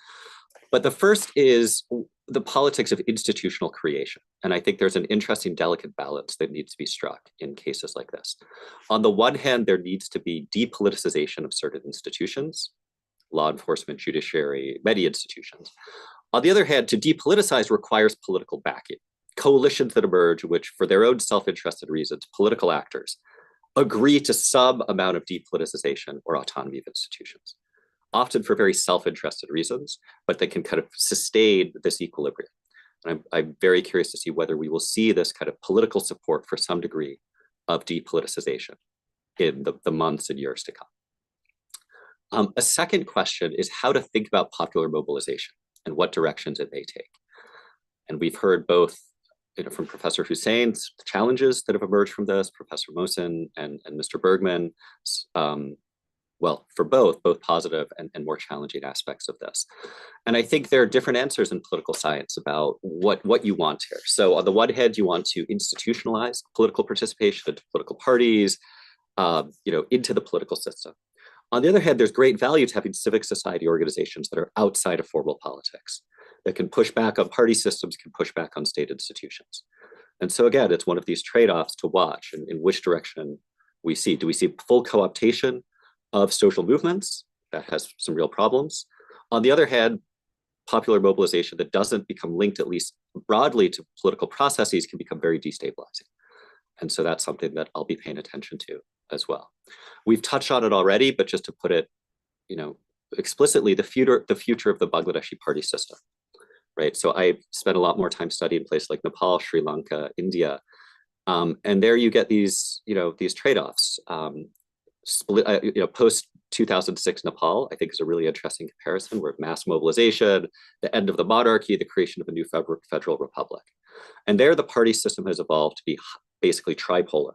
But the first is the politics of institutional creation. And I think there's an interesting, delicate balance that needs to be struck in cases like this. On the one hand, there needs to be depoliticization of certain institutions, law enforcement, judiciary, many institutions. On the other hand, to depoliticize requires political backing. Coalitions that emerge, which for their own self-interested reasons, political actors agree to some amount of depoliticization or autonomy of institutions, often for very self-interested reasons, but they can kind of sustain this equilibrium. And I'm very curious to see whether we will see this kind of political support for some degree of depoliticization in the months and years to come. A second question is how to think about popular mobilization and what directions it may take. And we've heard both from Professor Hussein's challenges that have emerged from this, Professor Mohsin and Mr. Bergman, well, for both positive and more challenging aspects of this. And I think there are different answers in political science about what you want here. So on the one hand, you want to institutionalize political participation into political parties, into the political system. On the other hand, there's great value to having civic society organizations that are outside of formal politics, that can push back on party systems, can push back on state institutions. And so again, it's one of these trade-offs to watch in which direction we see. Do we see full co-optation of social movements? That has some real problems. On the other hand, popular mobilization that doesn't become linked, at least broadly, to political processes can become very destabilizing. And so that's something that I'll be paying attention to as well. We've touched on it already, but just to put it, explicitly, the future of the Bangladeshi party system, right? So I spent a lot more time studying places like Nepal, Sri Lanka, India, and there you get these trade-offs. Post 2006 Nepal, I think, is a really interesting comparison, where mass mobilization, the end of the monarchy, the creation of a new federal republic. And there the party system has evolved to be basically tripolar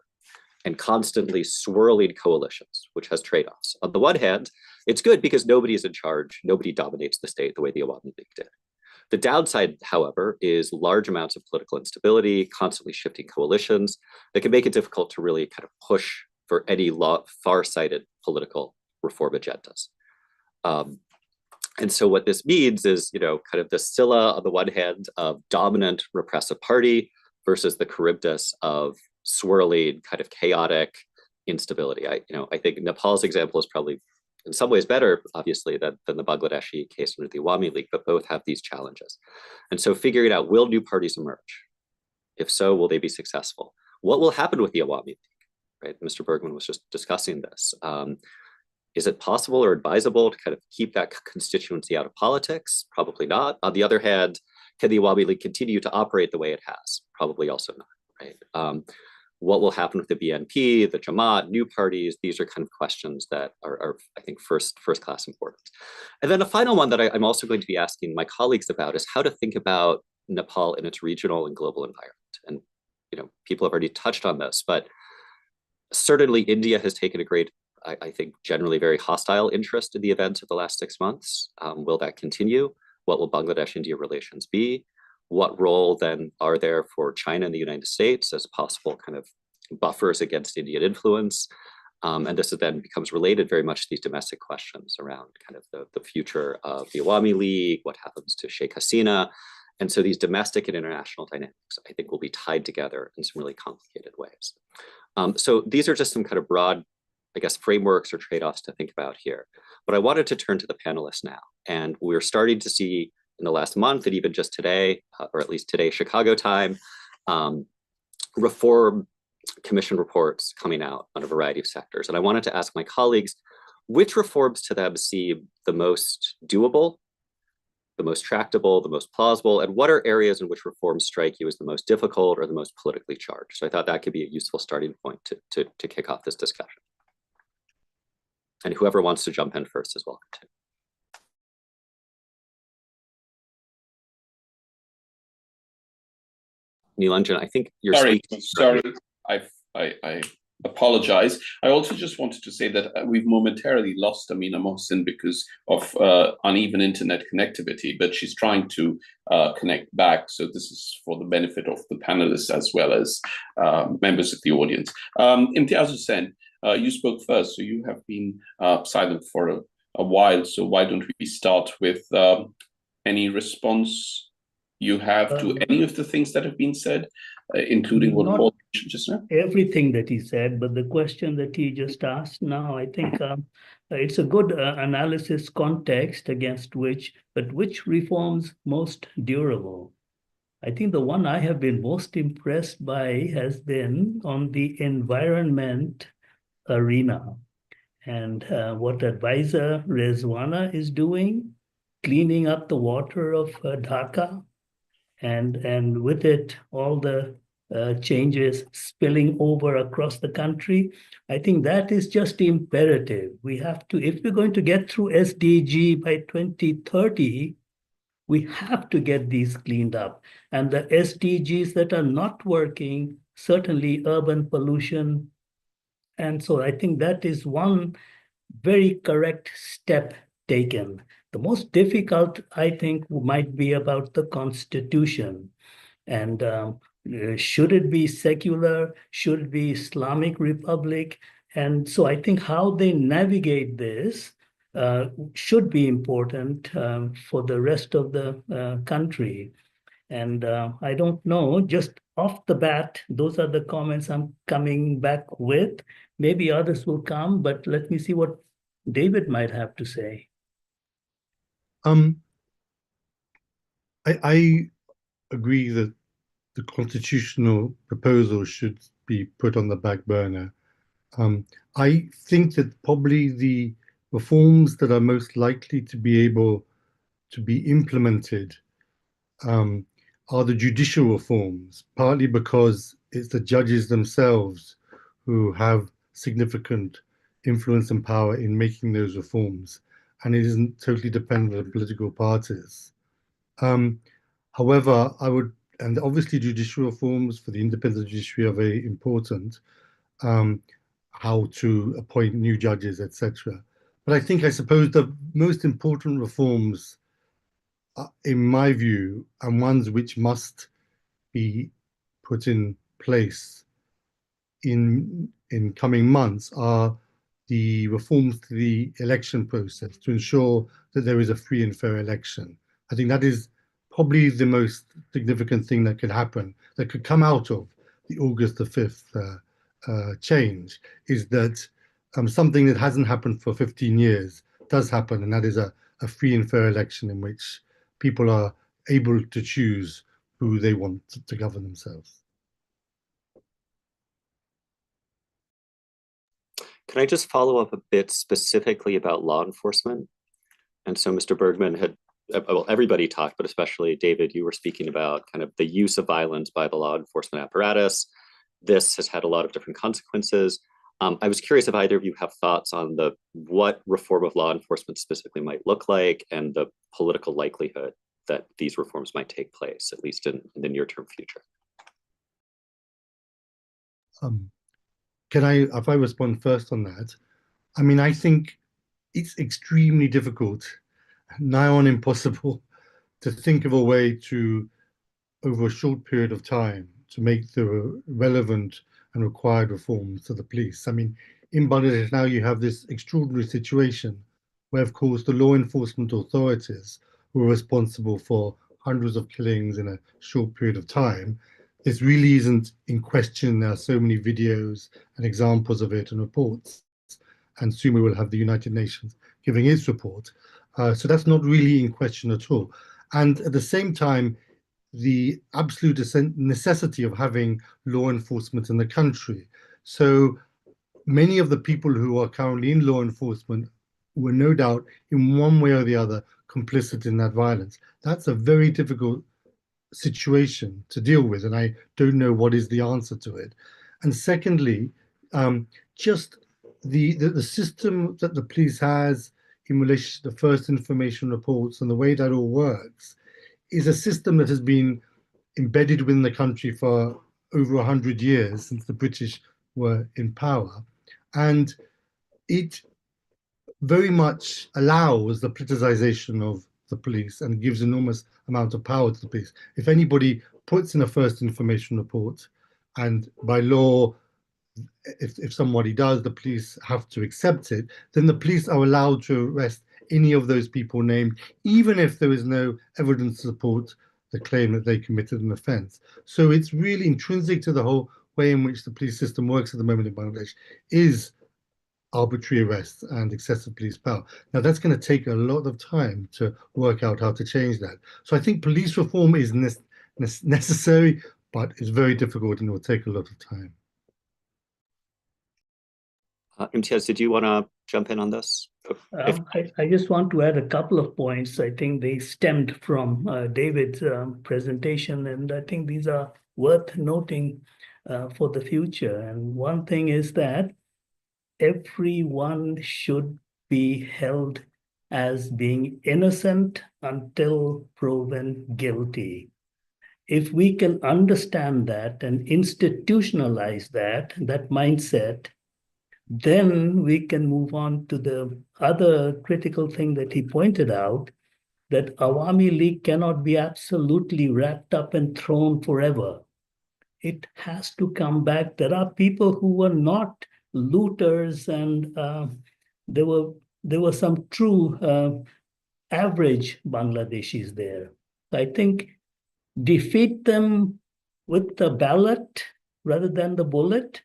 and constantly swirling coalitions, which has trade-offs. On the one hand, it's good because nobody is in charge, nobody dominates the state the way the Awami League did. The downside, however, is large amounts of political instability, constantly shifting coalitions that can make it difficult to really kind of push for any far-sighted political reform agendas. And so what this means is, kind of the Scylla on the one hand of dominant repressive party versus the Charybdis of swirling kind of chaotic instability. I think Nepal's example is probably in some ways better, obviously, than the Bangladeshi case under the Awami League, but both have these challenges. And so figuring out, will new parties emerge? If so, will they be successful? What will happen with the Awami League? Right, Mr. Bergman was just discussing this. Is it possible or advisable to kind of keep that constituency out of politics? Probably not. On the other hand, can the Awami League continue to operate the way it has? Probably also not, right? What will happen with the BNP, the Jamaat, new parties? These are kind of questions that are I think, first-class importance. And then the final one that I'm also going to be asking my colleagues about is how to think about Nepal in its regional and global environment. And people have already touched on this, but certainly India has taken a great, I think, generally very hostile interest in the events of the last 6 months. Will that continue? What will Bangladesh-India relations be? What role then are there for China and the United States as possible kind of buffers against Indian influence. And this then becomes related very much to these domestic questions around kind of the future of the Awami League, what happens to Sheikh Hasina. And so these domestic and international dynamics, I think, will be tied together in some really complicated ways. So these are just some kind of broad, I guess, frameworks or trade-offs to think about here. But I wanted to turn to the panelists now. And we're starting to see in the last month and even just today, or at least today, Chicago time, reform commission reports coming out on a variety of sectors. And I wanted to ask my colleagues, which reforms to them seem the most doable, the most tractable, the most plausible, and what are areas in which reforms strike you as the most difficult or the most politically charged? So I thought that could be a useful starting point to kick off this discussion. And whoever wants to jump in first is welcome to. Nilanjan, I think you're sorry. I apologize. I also just wanted to say that we've momentarily lost Amina Mosen because of uneven internet connectivity, but she's trying to connect back. So this is for the benefit of the panelists as well as members of the audience. Imtiaz Hussain, you spoke first, so you have been silent for a while. So why don't we start with any response you have to any of the things that have been said, including what Paul mentioned just now? Everything that he said, but the question that he just asked now, I think it's a good analysis context against which reforms most durable? I think the one I have been most impressed by has been on the environment arena, and what advisor Rezwana is doing, cleaning up the water of Dhaka, and with it, all the changes spilling over across the country. I think that is just imperative. We have to, if we're going to get through SDG by 2030, we have to get these cleaned up. And the SDGs that are not working, certainly urban pollution. And so I think that is one very correct step taken. The most difficult, I think, might be about the Constitution. And should it be secular? Should it be Islamic Republic? And so I think how they navigate this should be important for the rest of the country. And I don't know, just off the bat, those are the comments I'm coming back with. Maybe others will come, but let me see what David might have to say. I agree that the constitutional proposal should be put on the back burner. I think that probably the reforms that are most likely to be able to be implemented are the judicial reforms, partly because it's the judges themselves who have significant influence and power in making those reforms, and it isn't totally dependent on political parties. However, and obviously judicial reforms for the independent judiciary are very important, how to appoint new judges, etc. But I suppose the most important reforms, in my view, and ones which must be put in place in coming months, are the reforms to the election process to ensure that there is a free and fair election. I think that is probably the most significant thing that could happen, that could come out of the August the 5th change, is that something that hasn't happened for 15 years does happen, and that is a free and fair election in which people are able to choose who they want to govern themselves. Can I just follow up a bit specifically about law enforcement? And so Mr. Bergman had, well, everybody talked, but especially David, you were speaking about kind of the use of violence by the law enforcement apparatus. This has had a lot of different consequences. I was curious if either of you have thoughts on what reform of law enforcement specifically might look like and the political likelihood that these reforms might take place, at least in the near-term future. If I respond first on that, I mean, I think it's extremely difficult, nigh on impossible, to think of a way to, over a short period of time, to make the relevant and required reforms to the police. I mean, in Bangladesh now you have this extraordinary situation where, of course, the law enforcement authorities who are responsible for hundreds of killings in a short period of time, this really isn't in question. There are so many videos and examples of it and reports, and soon we will have the United Nations giving its report. So that's not really in question at all. And at the same time, the absolute necessity of having law enforcement in the country. So many of the people who are currently in law enforcement were no doubt in one way or the other complicit in that violence. That's a very difficult situation to deal with, and I don't know what is the answer to it. And secondly, just the system that the police has in relation to the first information reports and the way that all works is a system that has been embedded within the country for over 100 years since the British were in power. And it very much allows the politicization of the police and gives enormous amount of power to the police. If anybody puts in a first information report, and by law, if somebody does, the police have to accept it, then the police are allowed to arrest any of those people named, even if there is no evidence to support the claim that they committed an offense. So it's really intrinsic to the whole way in which the police system works at the moment in Bangladesh is arbitrary arrests and excessive police power. Now, that's going to take a lot of time to work out how to change that. So I think police reform is necessary, but it's very difficult and it will take a lot of time. Imtiaz, did you want to jump in on this? I just want to add a couple of points. I think they stemmed from David's presentation, and I think these are worth noting for the future. And one thing is that everyone should be held as being innocent until proven guilty. If we can understand that and institutionalize that mindset, then we can move on to the other critical thing that he pointed out, that Awami League cannot be absolutely wrapped up and thrown forever. It has to come back. There are people who were not looters, and there were some true average Bangladeshis there. I think defeat them with the ballot rather than the bullet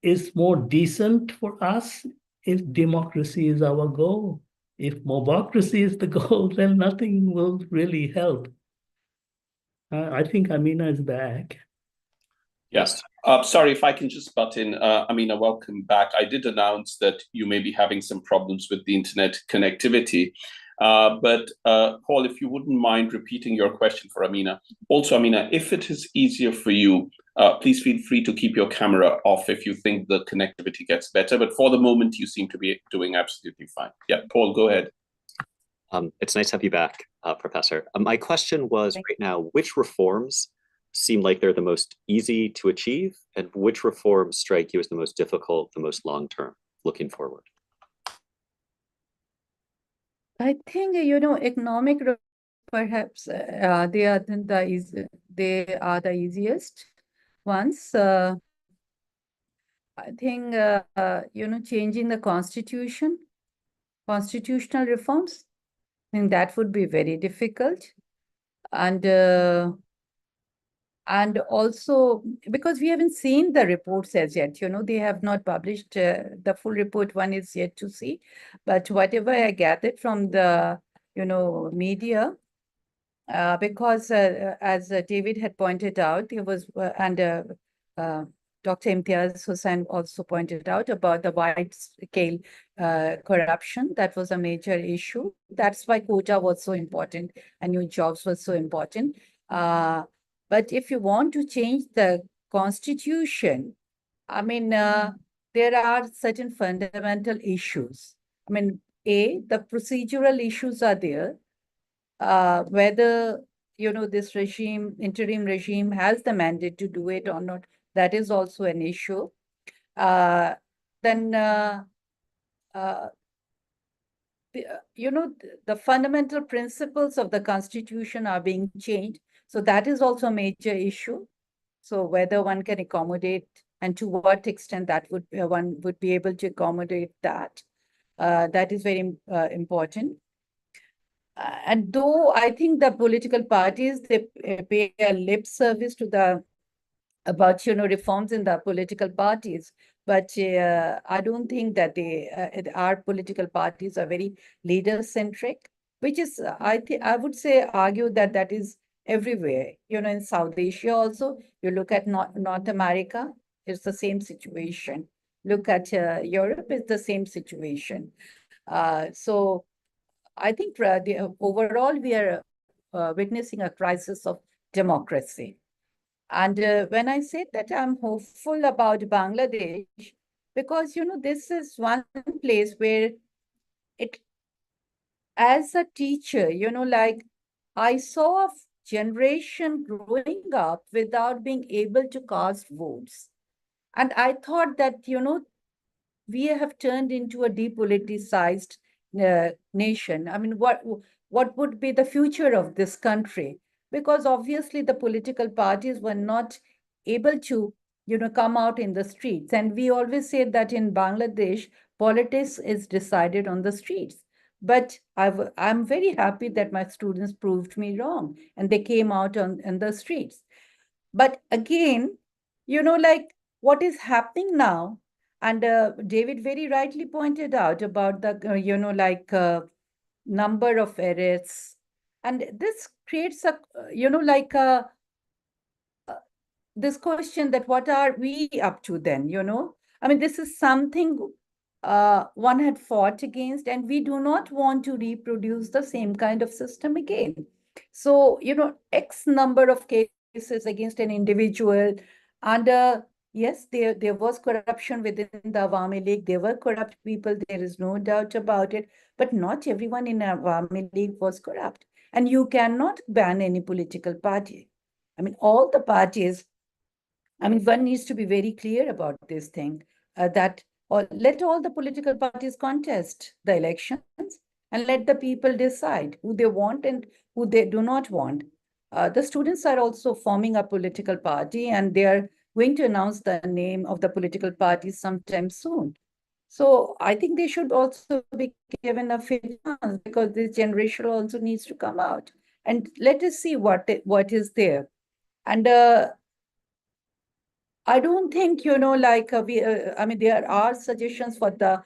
is more decent for us if democracy is our goal. If mobocracy is the goal, then nothing will really help. I think Amina is back. Yes. Sorry, if I can just butt in. Amina, welcome back. I did announce that you may be having some problems with the internet connectivity. But Paul, if you wouldn't mind repeating your question for Amina. Also, Amina, if it is easier for you, please feel free to keep your camera off if you think the connectivity gets better. But for the moment, you seem to be doing absolutely fine. Yeah, Paul, go ahead. It's nice to have you back, Professor. My question was right now, which reforms seem like they're the most easy to achieve, and which reforms strike you as the most difficult, the most long-term, looking forward? I think, economic perhaps they are the easiest ones. I think changing the constitutional reforms, I think that would be very difficult, and also because we haven't seen the reports as yet, they have not published the full report. One is yet to see, but whatever I gathered from the media, because as David had pointed out, there was and Dr. Imtiaz Hussain also pointed out about the wide-scale corruption. That was a major issue. That's why quota was so important and new jobs were so important. But if you want to change the constitution, I mean, there are certain fundamental issues. I mean, the procedural issues are there. Whether, this interim regime has the mandate to do it or not, that is also an issue. Then, the fundamental principles of the constitution are being changed. So that is also a major issue. So whether one can accommodate and to what extent that would one would be able to accommodate that, that is very important. And though I think the political parties, they pay a lip service to the about reforms in the political parties, but I don't think that our political parties are very leader centric, which is I would say argue that that is everywhere. In South Asia also, you look at North America, it's the same situation. Look at Europe, it's the same situation. So I think overall we are witnessing a crisis of democracy. And when I said that I'm hopeful about Bangladesh, because, this is one place where as a teacher, like I saw a generation growing up without being able to cast votes. And I thought that, we have turned into a depoliticized nation. I mean, what would be the future of this country? Because obviously the political parties were not able to, come out in the streets. And we always say that in Bangladesh, politics is decided on the streets. But I'm very happy that my students proved me wrong and they came out in the streets. But again, like what is happening now, and David very rightly pointed out about the, number of arrests. And this creates a, this question that what are we up to then, I mean, this is something one had fought against, and we do not want to reproduce the same kind of system again. So, X number of cases against an individual, and yes, there was corruption within the Awami League. There were corrupt people. There is no doubt about it. But not everyone in Awami League was corrupt. And you cannot ban any political party. I mean, all the parties, I mean, one needs to be very clear about this thing, that let all the political parties contest the elections and let the people decide who they want and who they do not want. The students are also forming a political party, and they are going to announce the name of the political party sometime soon. So I think they should also be given a fair chance, because this generation also needs to come out. And let us see what is there. And I don't think, like I mean, there are suggestions for the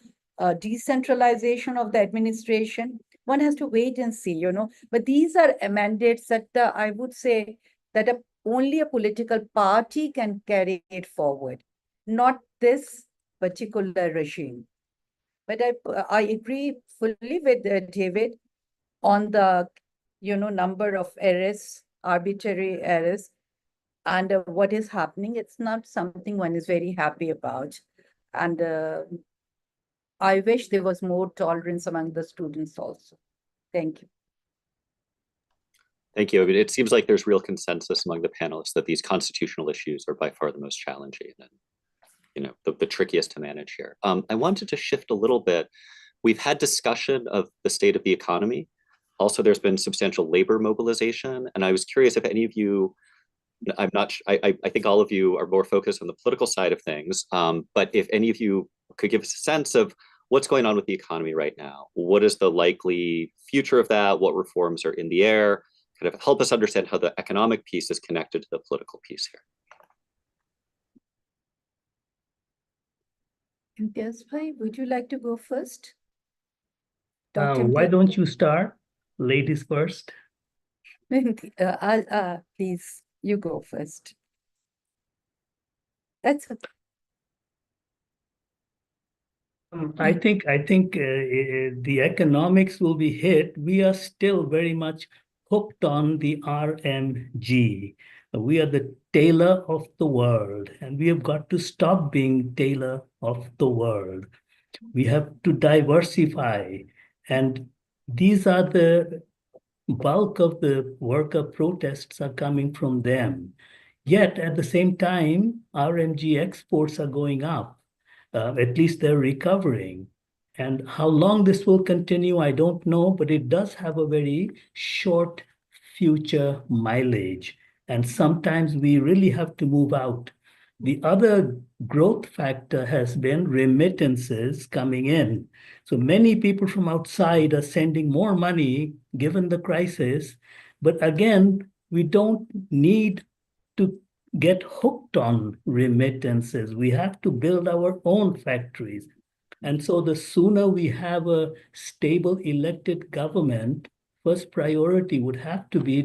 decentralization of the administration. One has to wait and see, but these are mandates that I would say that only a political party can carry it forward, not this particular regime. But I agree fully with David on the, number of arrests, arbitrary arrests, and what is happening. It's not something one is very happy about. And I wish there was more tolerance among the students also. Thank you. Thank you. I mean, it seems like there's real consensus among the panelists that these constitutional issues are by far the most challenging and, the trickiest to manage here. I wanted to shift a little bit. We've had discussion of the state of the economy. Also, there's been substantial labor mobilization. And I was curious if any of you, I think all of you are more focused on the political side of things, but if any of you could give us a sense of what's going on with the economy right now, what is the likely future of that, what reforms are in the air, kind of help us understand how the economic piece is connected to the political piece here. Imtiaz bhai, would you like to go first? Why don't you start? Ladies first. Please, you go first. That's okay. I think the economics will be hit. We are still very much hooked on the RMG. We are the tailor of the world, and we have got to stop being tailor of the world. We have to diversify, and these are the bulk of the worker protests are coming from them. Yet at the same time, RMG exports are going up. At least they're recovering. And how long this will continue, I don't know, but it does have a very short future mileage. And sometimes we really have to move out. The other growth factor has been remittances coming in. So many people from outside are sending more money given the crisis. But again, we don't need to get hooked on remittances. We have to build our own factories. And so the sooner we have a stable elected government, first priority would have to be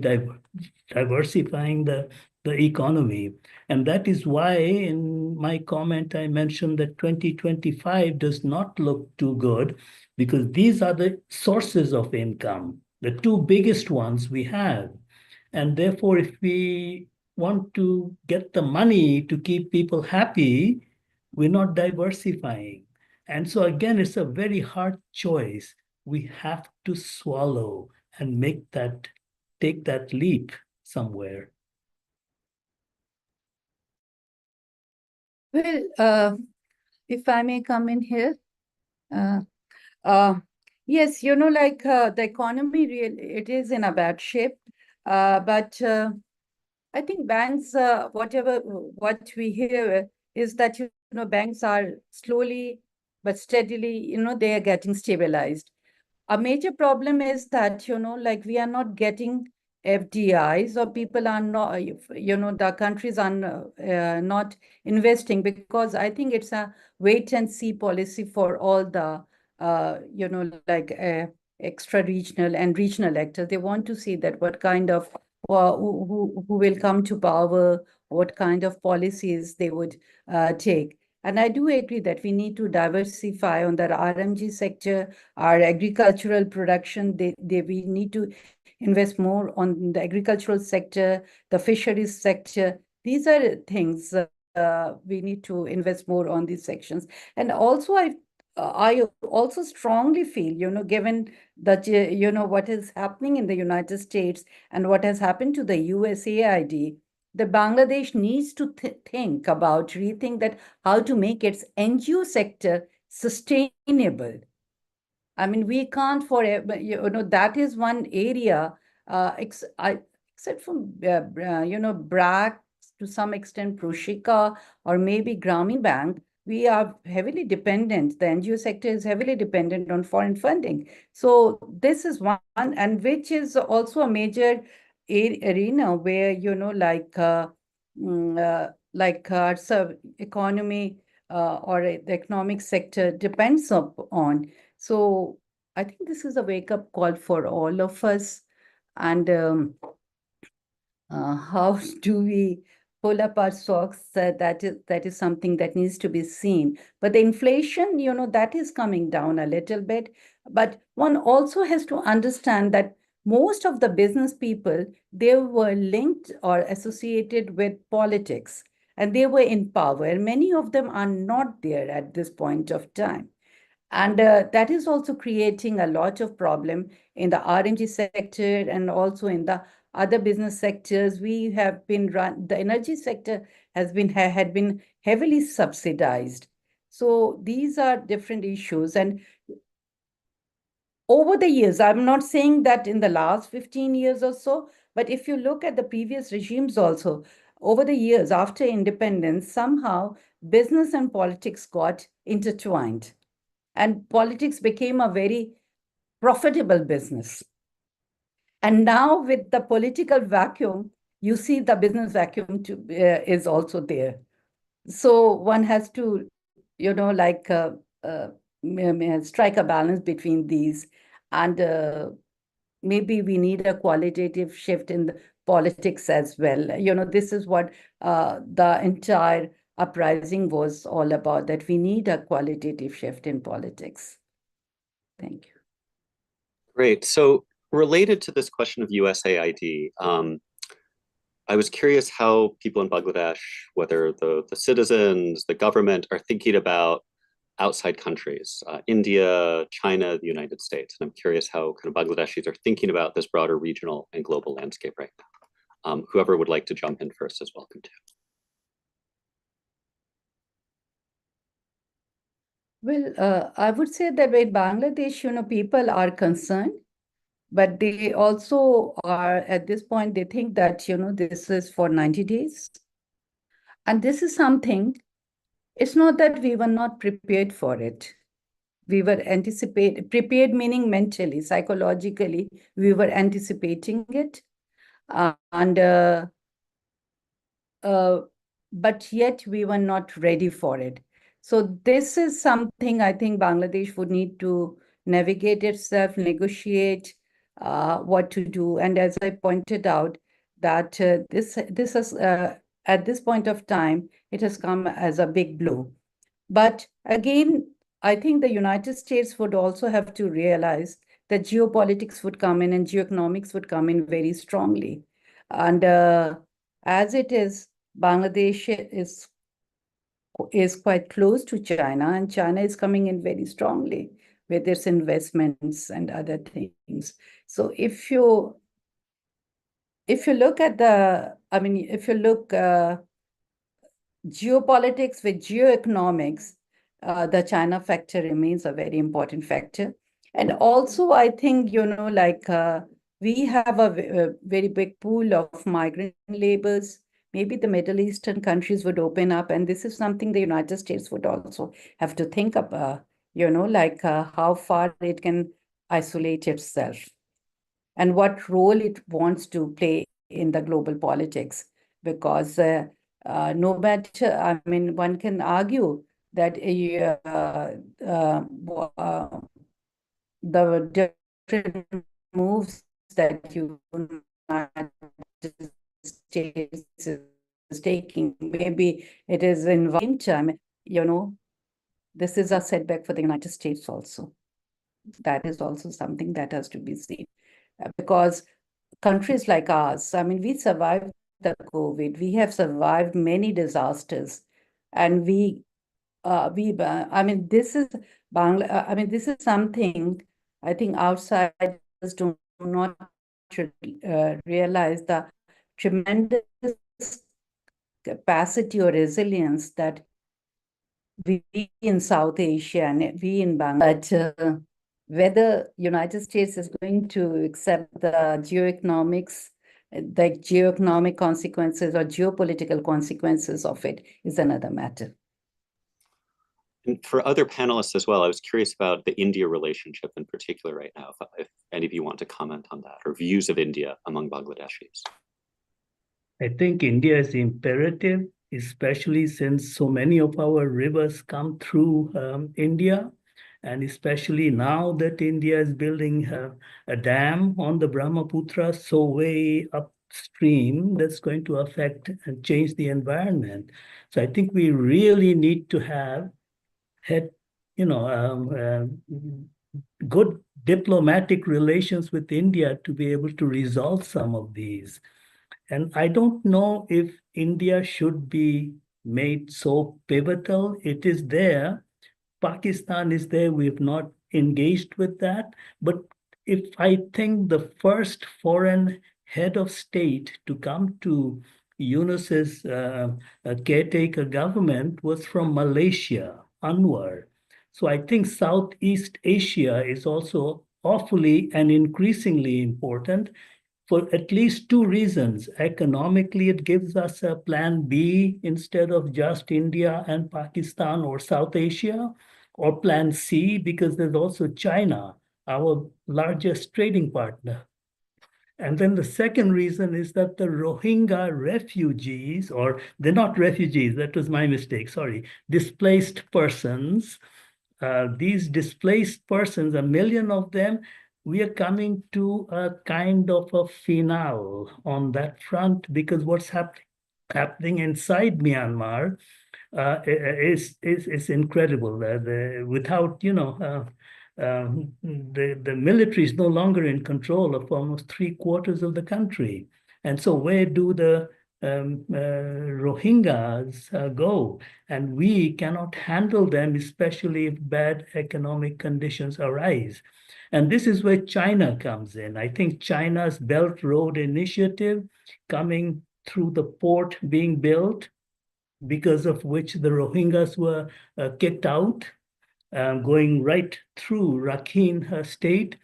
diversifying the economy. And that is why in my comment, I mentioned that 2025 does not look too good because these are the sources of income, the two biggest ones we have. And therefore, if we want to get the money to keep people happy, we're not diversifying. And so again, it's a very hard choice. We have to swallow and take that leap somewhere. Well, if I may come in here. Yes, the economy, it is in a bad shape. But I think banks, what we hear is that, banks are slowly but steadily, they are getting stabilized. A major problem is that, we are not getting FDIs, or people are not, the countries are not investing, because I think it's a wait and see policy for all the, extra regional and regional actors. They want to see that what kind of, who will come to power, what kind of policies they would take. And I do agree that we need to diversify on the RMG sector, our agricultural production. We need to invest more on the agricultural sector, the fisheries sector. These are things we need to invest more on these sections. And also, I also strongly feel, given that, what is happening in the United States and what has happened to the USAID, the Bangladesh needs to rethink that how to make its NGO sector sustainable. I mean, we can't forever, that is one area, except from, BRAC, to some extent, Proshika, or maybe Grameen Bank, we are heavily dependent. The NGO sector is heavily dependent on foreign funding. So this is one, and which is also a major arena where, our economy or the economic sector depends on. So I think this is a wake-up call for all of us. And how do we pull up our socks? That is something that needs to be seen. But the inflation, that is coming down a little bit. But one also has to understand that most of the business people, they were linked or associated with politics, and they were in power. And many of them are not there at this point of time. And that is also creating a lot of problem in the RMG sector and also in the other business sectors. We have been the energy sector had been heavily subsidized. So these are different issues. And over the years, I'm not saying that in the last 15 years or so, but if you look at the previous regimes also, over the years after independence, somehow business and politics got intertwined. And politics became a very profitable business. And now with the political vacuum, you see the business vacuum is also there. So one has to, strike a balance between these. And maybe we need a qualitative shift in the politics as well. This is what the entire uprising was all about, that we need a qualitative shift in politics. Thank you. Great. So related to this question of USAID, I was curious how people in Bangladesh, whether the citizens, the government, are thinking about outside countries, India, China, the United States. And I'm curious how kind of Bangladeshis are thinking about this broader regional and global landscape right now. Whoever would like to jump in first is welcome to. Well, I would say that in Bangladesh, people are concerned, but they also are, at this point, they think that, this is for 90 days. And this is something, it's not that we were not prepared for it. We were prepared meaning mentally, psychologically, we were anticipating it. But yet we were not ready for it. So this is something I think Bangladesh would need to navigate itself, negotiate what to do. And as I pointed out, that this is at this point of time, it has come as a big blow. But again, I think the United States would also have to realize that geopolitics would come in and geoeconomics would come in very strongly. And as it is, Bangladesh is quite close to China, and China is coming in very strongly with its investments and other things. So if you look at if you look geopolitics with geoeconomics, the China factor remains a very important factor. And also, I think, we have a very big pool of migrant laborers. Maybe the Middle Eastern countries would open up, and this is something the United States would also have to think about, how far it can isolate itself and what role it wants to play in the global politics. Because no matter, one can argue that the different moves that United States is taking, maybe it is in the same time, this is a setback for the United States also. That is also something that has to be seen. Because countries like ours, we survived the COVID, we have survived many disasters, and this is this is something I think outsiders do not realize the tremendous capacity or resilience that we in South Asia and we in Bangladesh. But whether United States is going to accept the geoeconomic consequences or geopolitical consequences of it is another matter. And for other panelists as well, I was curious about the India relationship in particular right now, if any of you want to comment on that, or views of India among Bangladeshis. I think India is imperative, especially since so many of our rivers come through India. And especially now that India is building a dam on the Brahmaputra, so way upstream, that's going to affect and change the environment. So I think we really need to have good diplomatic relations with India to be able to resolve some of these. And I don't know if India should be made so pivotal. It is there. Pakistan is there. We have not engaged with that. But if I think the first foreign head of state to come to Younus's caretaker government was from Malaysia, Anwar. So I think Southeast Asia is also awfully and increasingly important for at least two reasons. Economically, it gives us a plan B instead of just India and Pakistan or South Asia, or plan C, because there's also China, our largest trading partner. And then the second reason is that the Rohingya refugees, or they're not refugees, that was my mistake, sorry, displaced persons. These displaced persons, 1 million of them, we are coming to a kind of a finale on that front, because what's happening inside Myanmar is incredible. Without, the military is no longer in control of almost 3/4 of the country. And so where do the Rohingyas go? And we cannot handle them, especially if bad economic conditions arise. And this is where China comes in. I think China's Belt Road Initiative, coming through the port being built, because of which the Rohingyas were kicked out, going right through Rakhine state,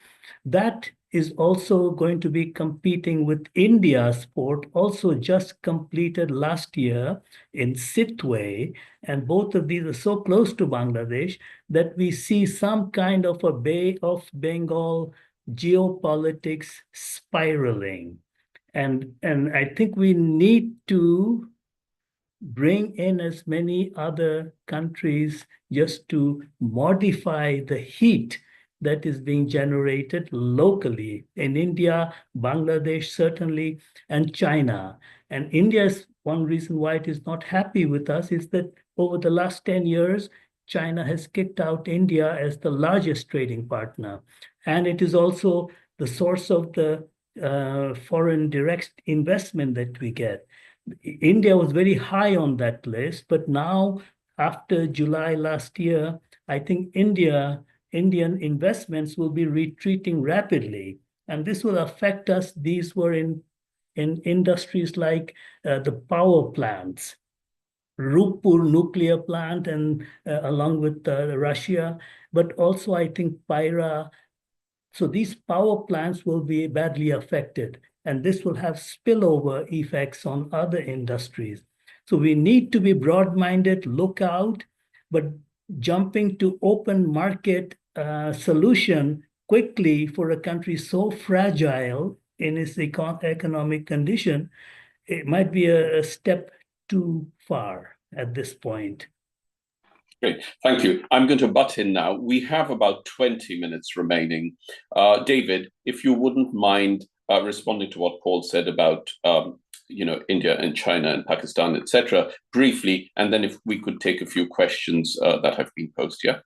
that is also going to be competing with India's port, also just completed last year in Sitwe. And both of these are so close to Bangladesh that we see some kind of a Bay of Bengal geopolitics spiraling. And I think we need to bring in as many other countries just to modify the heat that is being generated locally in India, Bangladesh, certainly, and China. And India is one reason why it is not happy with us is that over the last 10 years, China has kicked out India as the largest trading partner. And it is also the source of the foreign direct investment that we get. India was very high on that list, but now after July last year, I think Indian investments will be retreating rapidly. And this will affect us. These were in industries like the power plants, Rupur nuclear plant, and along with Russia, but also I think Pyra. So these power plants will be badly affected, and this will have spillover effects on other industries. So we need to be broad-minded, look out, but jumping to open market solution quickly for a country so fragile in its economic condition, it might be a step too far at this point. Great, thank you. I'm going to butt in now. We have about 20 minutes remaining. David, if you wouldn't mind responding to what Paul said about India and China and Pakistan, etc., briefly, and then if we could take a few questions that have been posed, yeah?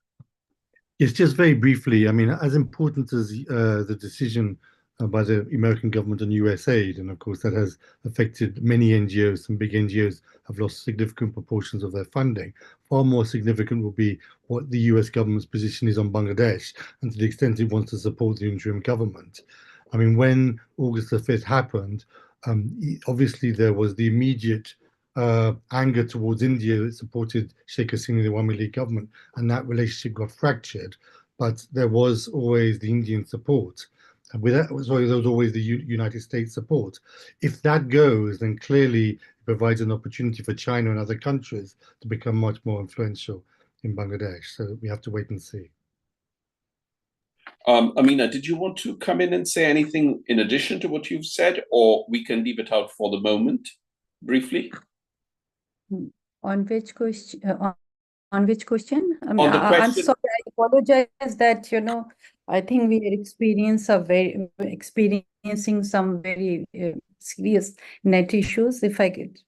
Yes, just very briefly. I mean, as important as the decision by the American government on US aid, and of course that has affected many NGOs. Some big NGOs have lost significant proportions of their funding. Far more significant will be what the US government's position is on Bangladesh, and to the extent it wants to support the interim government. I mean, when August the 5th happened, obviously there was the immediate anger towards India that supported Sheikh Hasina, the Awami League government, and that relationship got fractured. But there was always the Indian support. And with that, sorry, there was always the United States support. If that goes, then clearly it provides an opportunity for China and other countries to become much more influential in Bangladesh. So we have to wait and see. Amina, did you want to come in and say anything in addition to what you've said, or we can leave it out for the moment, briefly? On which question? On which question? I mean, On the question. I'm sorry. I apologize that I think we are experiencing some very serious net issues. If I could,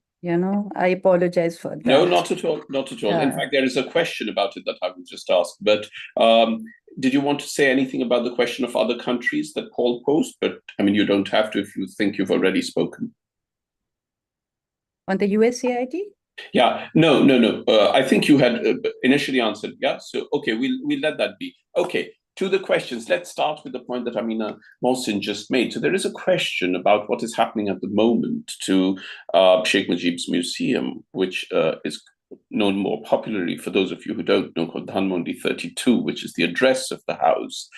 I apologize for that. No, not at all. Not at all. Yeah. In fact, there is a question about it that I will just ask. But did you want to say anything about the question of other countries that Paul posed? But I mean, you don't have to if you think you've already spoken. On the USAID? Yeah, no. I think you had initially answered. Yeah, so okay, we'll let that be. Okay, to the questions. Let's start with the point that Amina Mosen just made. So there is a question about what is happening at the moment to Sheikh Mujib's museum, which is known more popularly, for those of you who don't know, called Dhanmondi 32, which is the address of the house.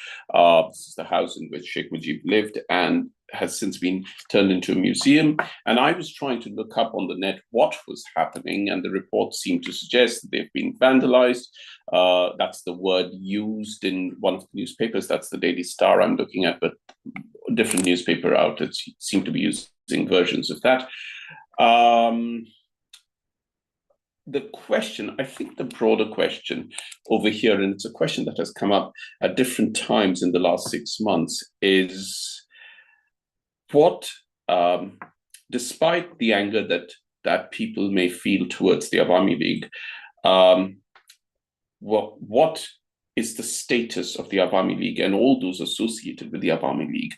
This is the house in which Sheikh Mujib lived and has since been turned into a museum. And I was trying to look up on the net what was happening, and the reports seem to suggest that they've been vandalized. That's the word used in one of the newspapers. That's the Daily Star I'm looking at, but different newspaper outlets seem to be using versions of that. The question, I think the broader question over here, and it's a question that has come up at different times in the last 6 months, is what, despite the anger that people may feel towards the Awami League, what is the status of the Awami League and all those associated with the Awami League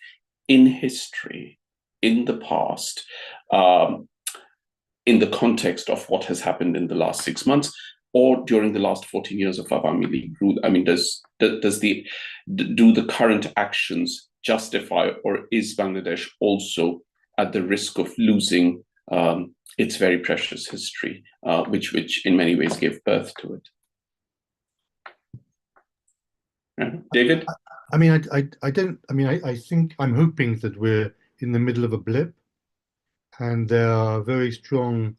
in history, in the past, in the context of what has happened in the last 6 months or during the last 14 years of Awami League rule? I mean, do the current actions justify, or is Bangladesh also at the risk of losing its very precious history, which in many ways gave birth to it? David? I mean, I think I'm hoping that we're in the middle of a blip, and there are very strong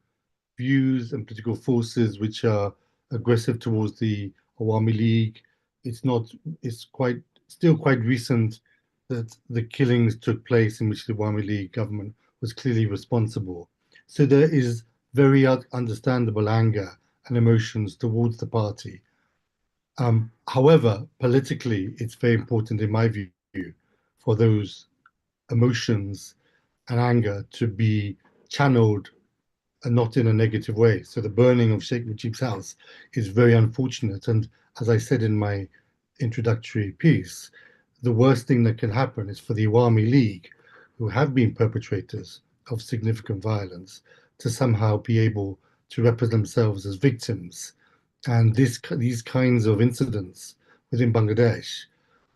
views and political forces which are aggressive towards the Awami League. It's still quite recent that the killings took place in which the Awami League government was clearly responsible. So there is very understandable anger and emotions towards the party. However, politically, it's very important, in my view, for those emotions and anger to be channeled and not in a negative way. So the burning of Sheikh Mujib's house is very unfortunate. And as I said in my introductory piece, the worst thing that can happen is for the Awami League, who have been perpetrators of significant violence, to somehow be able to represent themselves as victims. And these kinds of incidents within Bangladesh,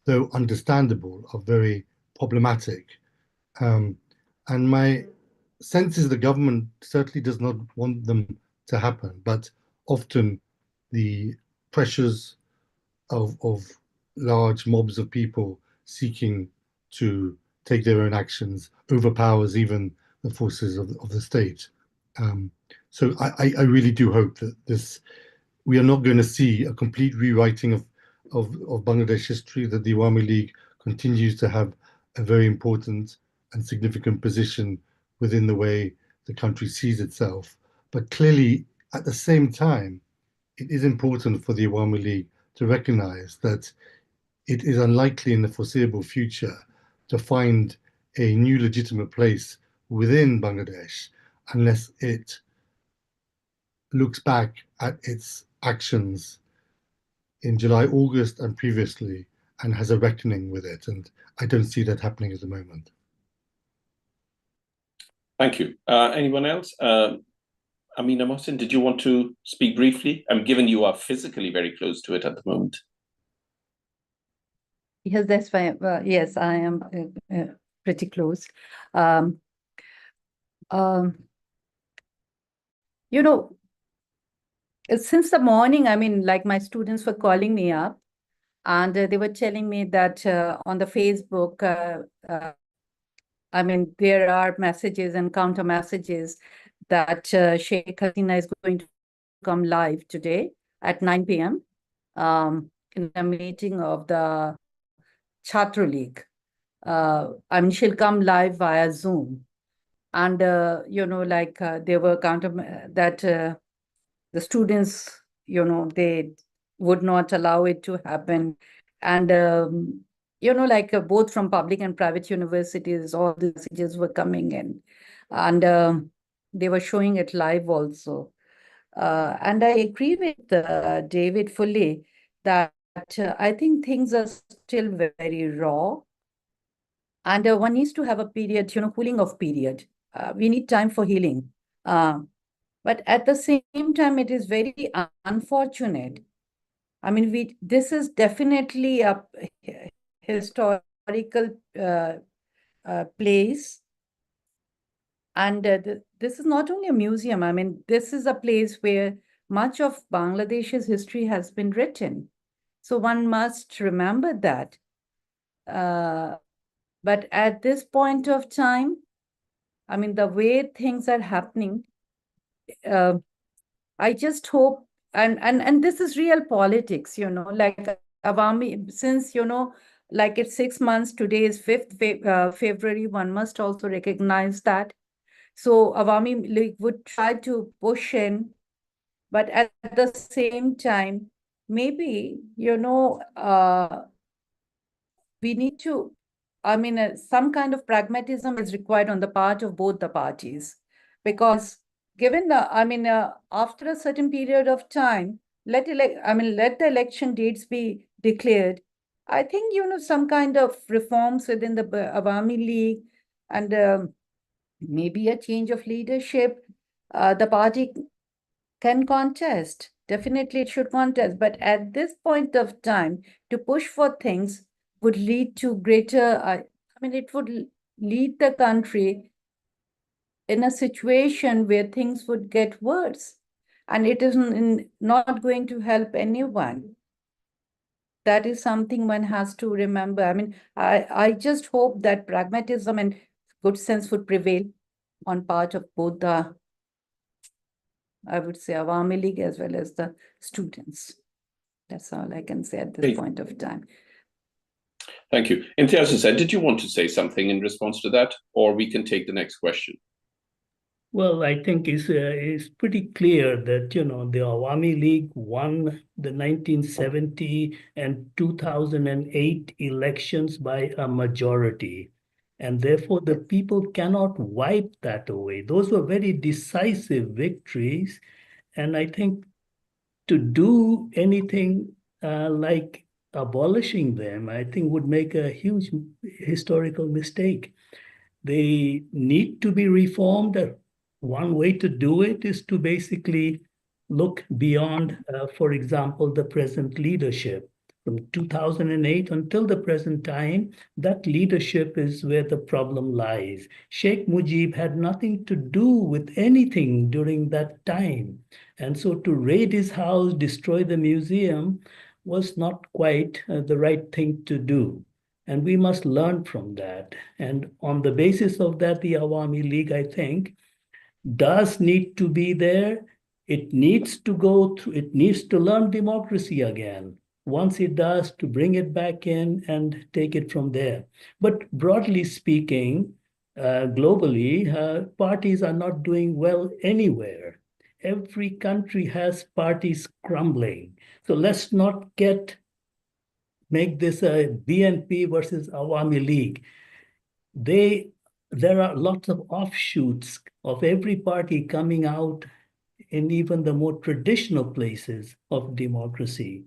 though understandable, are very problematic. And my sense is the government certainly does not want them to happen, but often the pressures of large mobs of people seeking to take their own actions overpowers even the forces of the state. So I really do hope that we are not going to see a complete rewriting of Bangladesh history, that the Awami League continues to have a very important and significant position within the way the country sees itself. But clearly, at the same time, it is important for the Awami League to recognize that it is unlikely in the foreseeable future to find a new legitimate place within Bangladesh unless it looks back at its actions in July, August, and previously, and has a reckoning with it. And I don't see that happening at the moment. Thank you. Anyone else? Amina Mosen, did you want to speak briefly? I'm given you are physically very close to it at the moment. Yes, that's fine. Yes, I am pretty close. You know, since the morning, I mean, like my students were calling me up, and they were telling me that on the Facebook, I mean, there are messages and counter messages that Sheikh Hasina is going to come live today at 9 p.m. In a meeting of the Chhatra League. I mean, she'll come live via Zoom. And, you know, like there were counter that the students, you know, they would not allow it to happen. And, you know, like both from public and private universities, all the messages were coming in. And they were showing it live also. And I agree with David fully that I think things are still very raw. And one needs to have a period, you know, cooling off period. We need time for healing. But at the same time, it is very unfortunate. I mean, this is definitely a historical place. And this is not only a museum. I mean, this is a place where much of Bangladesh's history has been written. So one must remember that. But at this point of time, I mean, the way things are happening, I just hope, and this is real politics, you know, like Awami, since, you know, like it's 6 months, today is 5th February, one must also recognize that. So Awami League would try to push in, but at the same time, maybe, you know, we need to, I mean, some kind of pragmatism is required on the part of both the parties, because given the, I mean, after a certain period of time, let the election dates be declared. I think, you know, some kind of reforms within the Awami League and maybe a change of leadership, the party can contest. Definitely it should contest. But at this point of time, to push for things would lead to greater, I mean, it would lead the country in a situation where things would get worse. And it is not going to help anyone. that is something one has to remember. I mean, I just hope that pragmatism and good sense would prevail on part of both the, I would say, Awami League as well as the students. That's all I can say at this point of time. Thank you. Imtiaz Hussain, did you want to say something in response to that, or we can take the next question? Well, I think it's pretty clear that, the Awami League won the 1970 and 2008 elections by a majority. And therefore, the people cannot wipe that away. Those were very decisive victories. And I think to do anything like abolishing them, I think would make a huge historical mistake. They need to be reformed. One way to do it is to basically look beyond, for example, the present leadership. From 2008 until the present time, that leadership is where the problem lies. Sheikh Mujib had nothing to do with anything during that time. And so to raid his house, destroy the museum, was not quite the right thing to do. And we must learn from that. And on the basis of that, the Awami League, I think, does need to be there. It needs to go through, it needs to learn democracy again. Once it does, to bring it back in and take it from there. But broadly speaking, globally, parties are not doing well anywhere. Every country has parties crumbling. So let's not make this a BNP versus Awami League. There are lots of offshoots of every party coming out in even the more traditional places of democracy,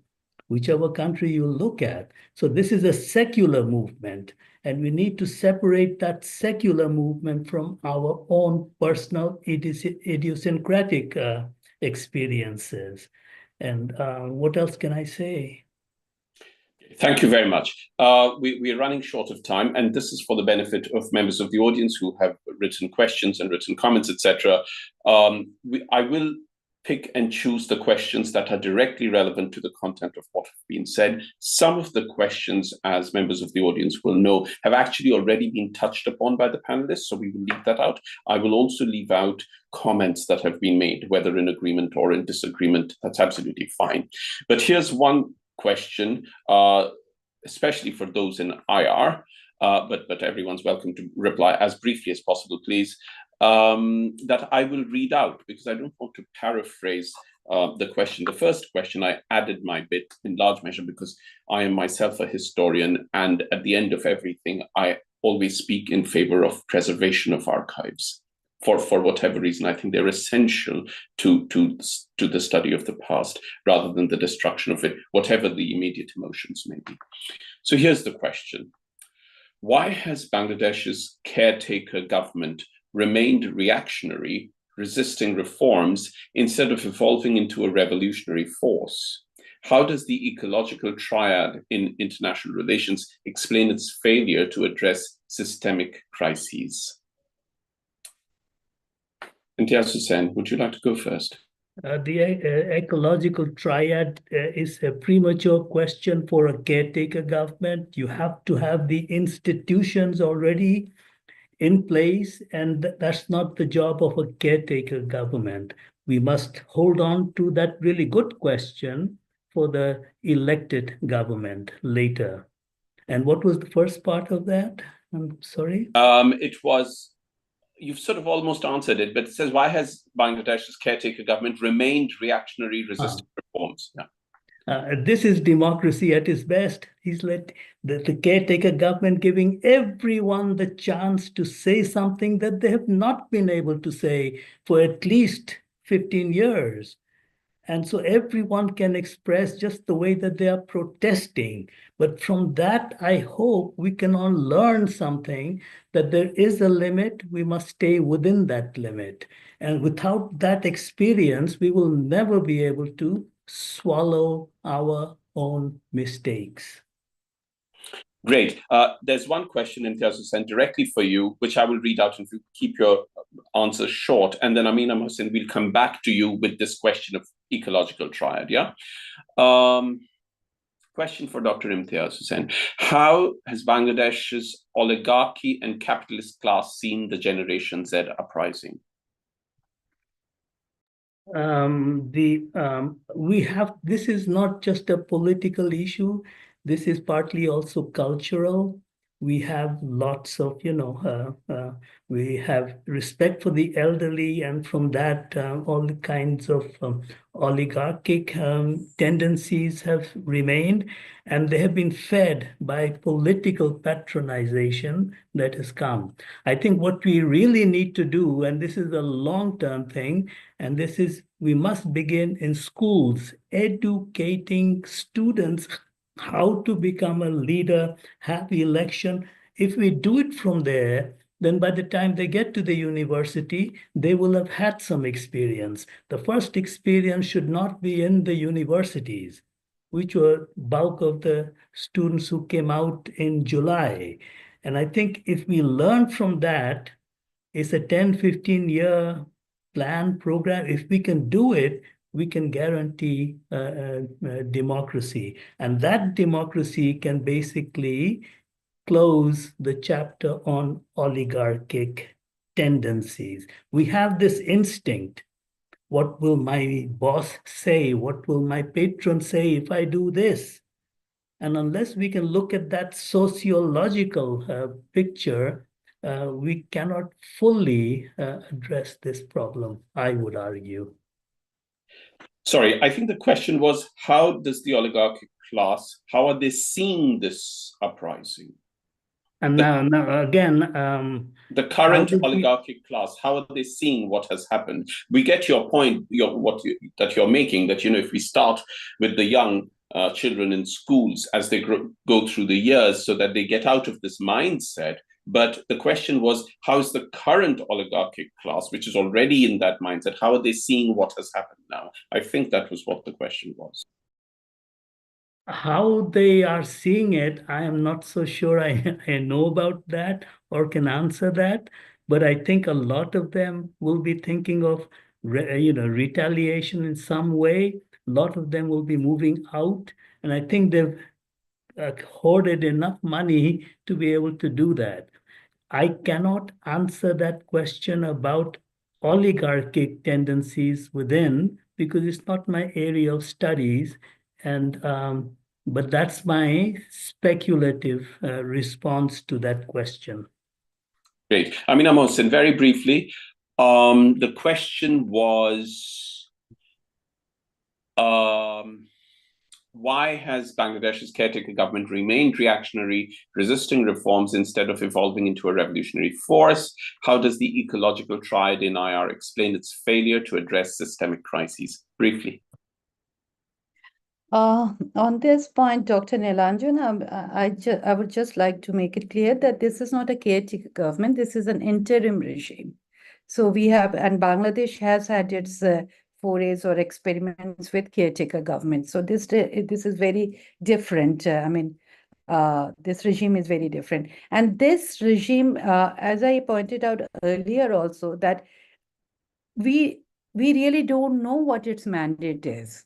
whichever country you look at. So this is a secular movement, and we need to separate that secular movement from our own personal idiosyncratic experiences. And what else can I say? Thank you very much. We are running short of time, and this is for the benefit of members of the audience who have written questions and written comments, etc. I will pick and choose the questions that are directly relevant to the content of what has been said. Some of the questions, as members of the audience will know, have actually already been touched upon by the panelists, so we will leave that out. I will also leave out comments that have been made, whether in agreement or in disagreement. That's absolutely fine. But here's one question, especially for those in IR, but everyone's welcome to reply as briefly as possible, please, that I will read out because I don't want to paraphrase the question. The first question, I added my bit in large measure because I am myself a historian, and at the end of everything, I always speak in favor of preservation of archives. For whatever reason, I think they're essential to the study of the past rather than the destruction of it, whatever the immediate emotions may be. So here's the question. Why has Bangladesh's caretaker government remained reactionary, resisting reforms, instead of evolving into a revolutionary force? How does the ecological triad in international relations explain its failure to address systemic crises? Imtiaz Hussain, would you like to go first? The ecological triad is a premature question for a caretaker government. You have to have the institutions already in place, and that's not the job of a caretaker government. We must hold on to that really good question for the elected government later. And what was the first part of that? I'm sorry. It was, you've sort of almost answered it, but it says, why has Bangladesh's caretaker government remained reactionary, resisting reforms? Yeah. This is democracy at its best. He's let the caretaker government giving everyone the chance to say something that they have not been able to say for at least 15 years. And so everyone can express just the way that they are protesting. But from that, I hope we can all learn something, that there is a limit. We must stay within that limit. And without that experience, we will never be able to swallow our own mistakes. Great. There's one question in Imtiaz Hussain directly for you, which I will read out and keep your answer short. And then Amina Mosen, we'll come back to you with this question of ecological triad. Yeah. Question for Dr. Imtiaz Hussain. How has Bangladesh's oligarchy and capitalist class seen the Generation Z uprising? This is not just a political issue. This is partly also cultural. We have lots of, we have respect for the elderly, and from that, all the kinds of oligarchic tendencies have remained, and they have been fed by political patronization that has come. I think what we really need to do, and this is a long-term thing, and this is, we must begin in schools, educating students how to become a leader, have election. If we do it from there, then by the time they get to the university, they will have had some experience. The first experience should not be in the universities, which were bulk of the students who came out in July. And I think if we learn from that, it's a 10, 15-year plan program. If we can do it, we can guarantee democracy. And that democracy can basically close the chapter on oligarchic tendencies. We have this instinct. What will my boss say? What will my patron say if I do this? And unless we can look at that sociological picture, we cannot fully address this problem, I would argue. Sorry, I think the question was, how does the oligarchic class, how are they seeing this uprising? And now again, the current oligarchic class, how are they seeing what has happened? We get your point, that you're making, that, if we start with the young children in schools as they go through the years so that they get out of this mindset. But the question was, how is the current oligarchic class, which is already in that mindset, how are they seeing what has happened now? I think that was what the question was. How they are seeing it, I am not so sure I know about that or can answer that. But I think a lot of them will be thinking of, retaliation in some way. A lot of them will be moving out. And I think they've hoarded enough money to be able to do that. I cannot answer that question about oligarchic tendencies within, because it's not my area of studies. And but that's my speculative response to that question. Great. Amina Mosen, very briefly, the question was, why has Bangladesh's caretaker government remained reactionary, resisting reforms instead of evolving into a revolutionary force? How does the ecological triad in IR explain its failure to address systemic crises? Briefly. On this point, Dr. Nilanjan, I would just like to make it clear that this is not a caretaker government. This is an interim regime. So we have, and Bangladesh has had its forays or experiments with caretaker government. So this is very different. This regime is very different. And this regime, as I pointed out earlier also, that we really don't know what its mandate is.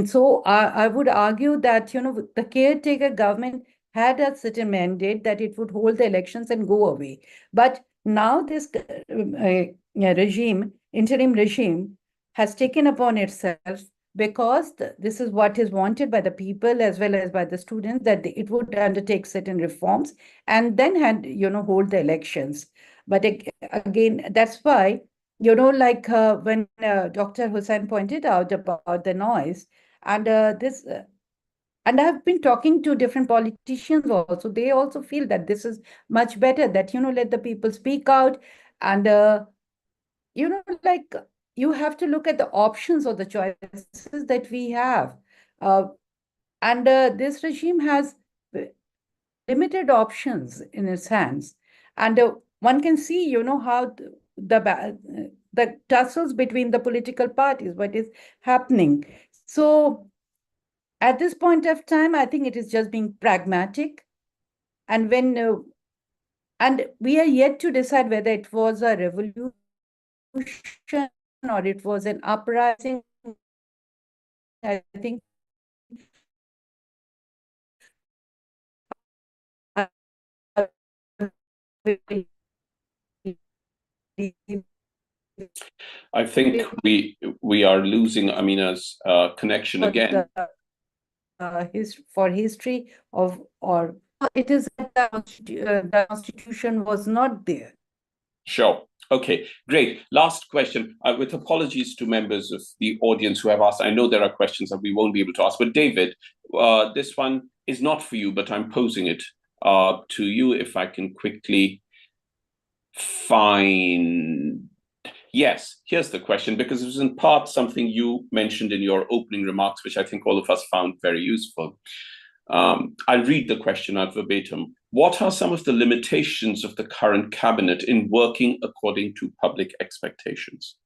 So I would argue that, the caretaker government had a certain mandate that it would hold the elections and go away. But now this interim regime, has taken upon itself, because this is what is wanted by the people as well as by the students, that it would undertake certain reforms and then hold the elections. But again, that's why, when Dr. Hussain pointed out about the noise, and and I've been talking to different politicians also, they also feel that this is much better, that, let the people speak out. And, you have to look at the options or the choices that we have. And this regime has limited options in its hands. And one can see, how the tussles between the political parties, what is happening. So at this point of time, I think it is just being pragmatic. And and we are yet to decide whether it was a revolution or it was an uprising. I think I think we are losing Amina's connection again. For history of, or it is that the constitution was not there. Sure. Okay, great. Last question, with apologies to members of the audience who have asked. I know there are questions that we won't be able to ask, but David, this one is not for you, but I'm posing it to you if I can quickly find. Yes, here's the question, because it was in part something you mentioned in your opening remarks, which I think all of us found very useful. I'll read the question out verbatim. What are some of the limitations of the current cabinet in working according to public expectations?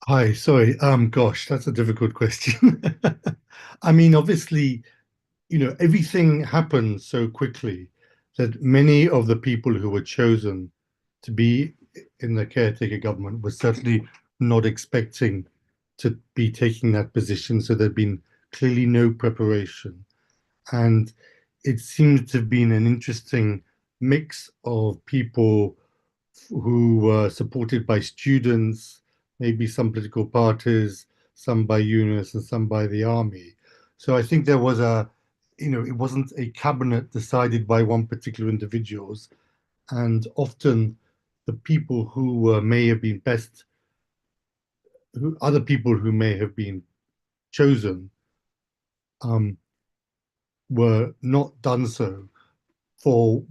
Hi, sorry. Gosh, that's a difficult question. I mean, obviously, everything happened so quickly that many of the people who were chosen to be in the caretaker government were certainly not expecting to be taking that position. So there'd been clearly no preparation. And it seems to have been an interesting mix of people who were supported by students, maybe some political parties, some by Younus and some by the army. So I think there was it wasn't a cabinet decided by one particular individuals, and often the people who may have been best, other people who may have been chosen, were not done so for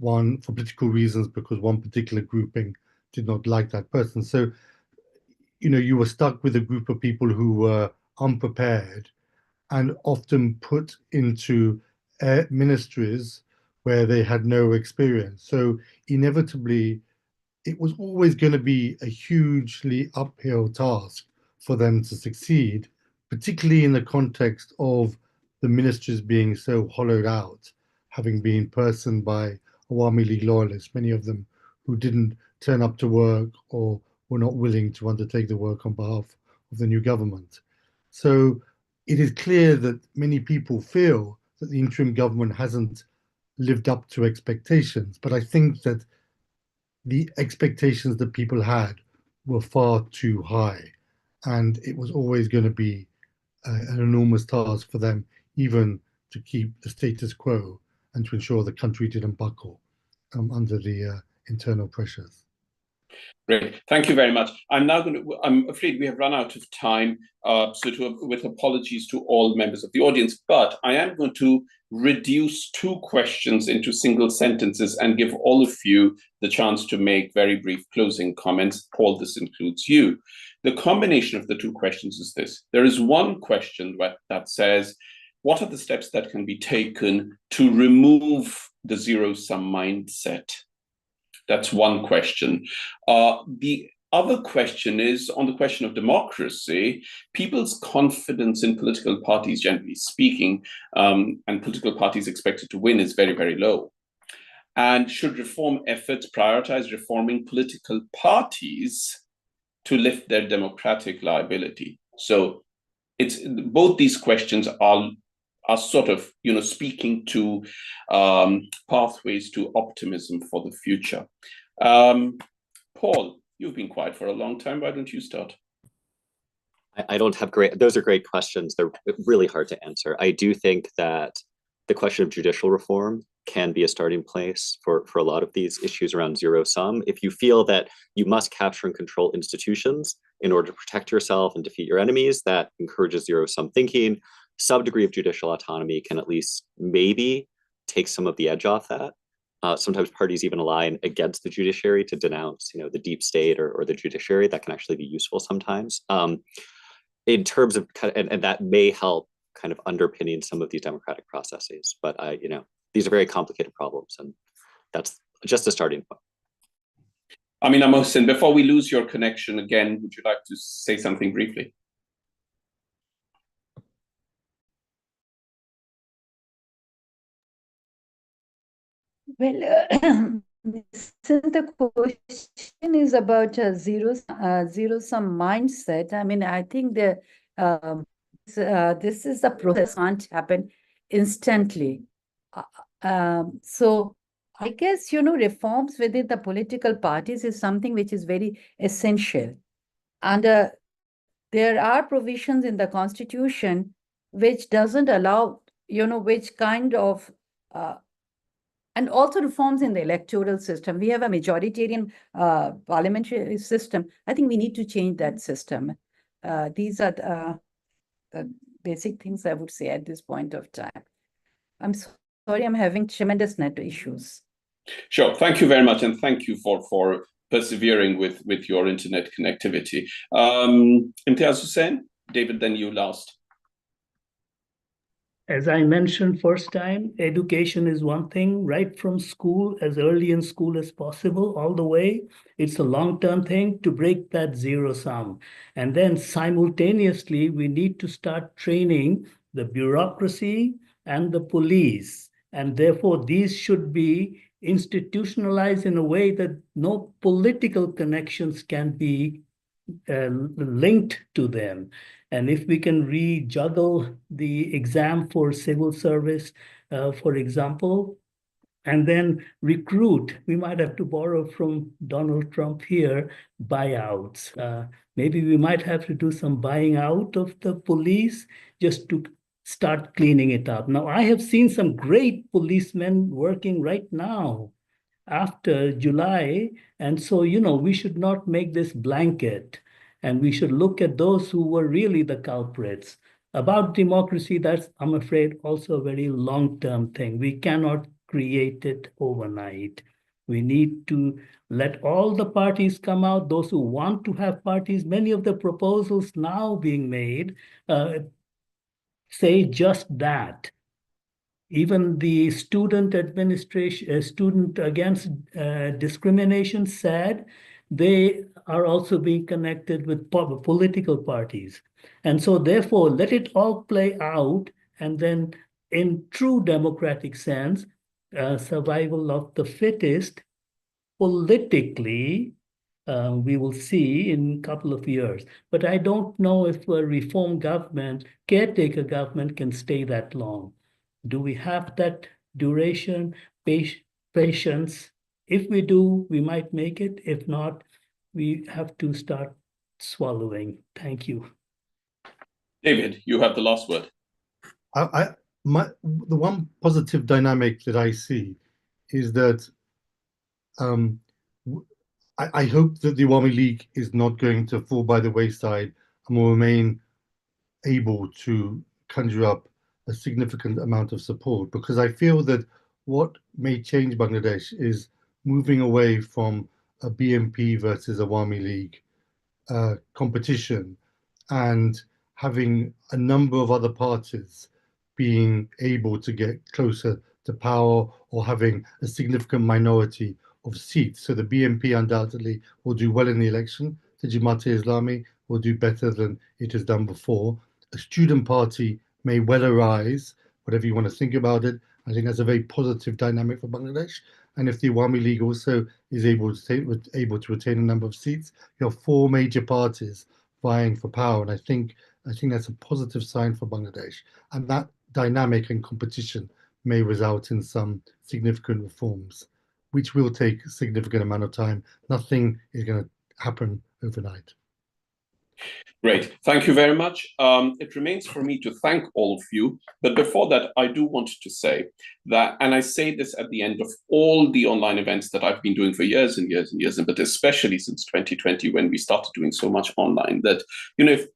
political reasons, because one particular grouping did not like that person. So, you were stuck with a group of people who were unprepared and often put into ministries where they had no experience. So inevitably, it was always going to be a hugely uphill task for them to succeed, particularly in the context of the ministries being so hollowed out, having been personed by Awami League loyalists, many of them who didn't turn up to work or were not willing to undertake the work on behalf of the new government. So it is clear that many people feel that the interim government hasn't lived up to expectations. But I think that the expectations that people had were far too high. And it was always going to be an enormous task for them, even to keep the status quo and to ensure the country didn't buckle under the internal pressures. Great, thank you very much. I'm afraid we have run out of time, with apologies to all members of the audience, but I am going to reduce two questions into single sentences and give all of you the chance to make very brief closing comments. Paul, this includes you. The combination of the two questions is this. There is one question that says, what are the steps that can be taken to remove the zero-sum mindset? That's one question. The other question is on the question of democracy. People's confidence in political parties, generally speaking, and political parties expected to win, is very, very low. And should reform efforts prioritize reforming political parties to lift their democratic liability? So it's both these questions are sort of, speaking to pathways to optimism for the future. Paul, you've been quiet for a long time. Why don't you start? I don't have those are great questions. They're really hard to answer. I do think that the question of judicial reform can be a starting place for a lot of these issues around zero sum. If you feel that you must capture and control institutions in order to protect yourself and defeat your enemies, that encourages zero sum thinking. Some degree of judicial autonomy can at least maybe take some of the edge off that. Sometimes parties even align against the judiciary to denounce, the deep state or the judiciary. That can actually be useful sometimes. In terms of and that may help kind of underpinning some of these democratic processes. But these are very complicated problems, and that's just a starting point. Amina Mosen, before we lose your connection again, would you like to say something briefly? Well, since the question is about a zero-sum mindset, I mean, I think the this is a process, can't happen instantly. So I guess, reforms within the political parties is something which is very essential. And there are provisions in the constitution which doesn't allow, which kind of, and also reforms in the electoral system. We have a majoritarian parliamentary system. I think we need to change that system. These are the basic things I would say at this point of time. I'm sorry, I'm having tremendous net issues. Sure. Thank you very much. And thank you for persevering with your internet connectivity. Imtiaz Hussain, David, then you last. As I mentioned first time, education is one thing, right from school, as early in school as possible, all the way. It's a long-term thing to break that zero sum. And then simultaneously, we need to start training the bureaucracy and the police. And therefore, these should be institutionalized in a way that no political connections can be linked to them. And if we can rejuggle the exam for civil service, for example, and then recruit, we might have to borrow from Donald Trump here, buyouts. Maybe we might have to do some buying out of the police just to start cleaning it up. Now, I have seen some great policemen working right now after July. And so, we should not make this blanket. And we should look at those who were really the culprits. About democracy, that's, I'm afraid, also a very long-term thing. We cannot create it overnight. We need to let all the parties come out, those who want to have parties. Many of the proposals now being made say just that. Even the student administration, student against discrimination said they are also being connected with political parties. And so therefore, let it all play out. And then in true democratic sense, survival of the fittest, politically, we will see in a couple of years. But I don't know if a reform government, caretaker government can stay that long. Do we have that duration, patience? If we do, we might make it. If not, we have to start swallowing. Thank you. David, you have the last word. The one positive dynamic that I see is that I hope that the Awami League is not going to fall by the wayside and will remain able to conjure up a significant amount of support, because I feel that what may change Bangladesh is moving away from a BNP versus Awami League competition and having a number of other parties being able to get closer to power or having a significant minority of seats. So the BNP undoubtedly will do well in the election. The Jamaat-e-Islami will do better than it has done before. A student party may well arise, whatever you want to think about it. I think that's a very positive dynamic for Bangladesh. And if the Awami League also is able to retain a number of seats, you have four major parties vying for power. And I think that's a positive sign for Bangladesh. And that dynamic and competition may result in some significant reforms, which will take a significant amount of time. Nothing is going to happen overnight. Great. Thank you very much. It remains for me to thank all of you. But before that, I do want to say that, and I say this at the end of all the online events that I've been doing for years and years and years, but especially since 2020, when we started doing so much online, that, if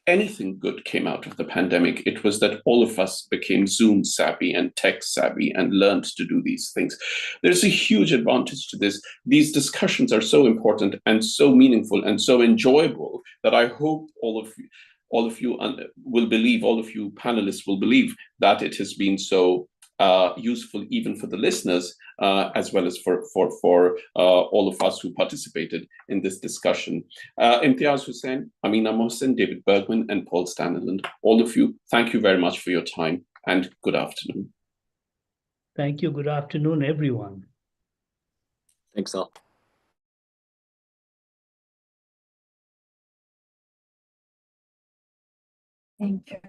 anything good came out of the pandemic, it was that all of us became Zoom savvy and tech savvy and learned to do these things. There's a huge advantage to this. These discussions are so important and so meaningful and so enjoyable that I hope all of you will believe, all of you panelists will believe that it has been so useful even for the listeners, as well as for all of us who participated in this discussion. Imtiaz Hussain, Amina Mosen, David Bergman, and Paul Staniland, all of you, thank you very much for your time and good afternoon. Thank you. Good afternoon, everyone. Thanks all. Thank you.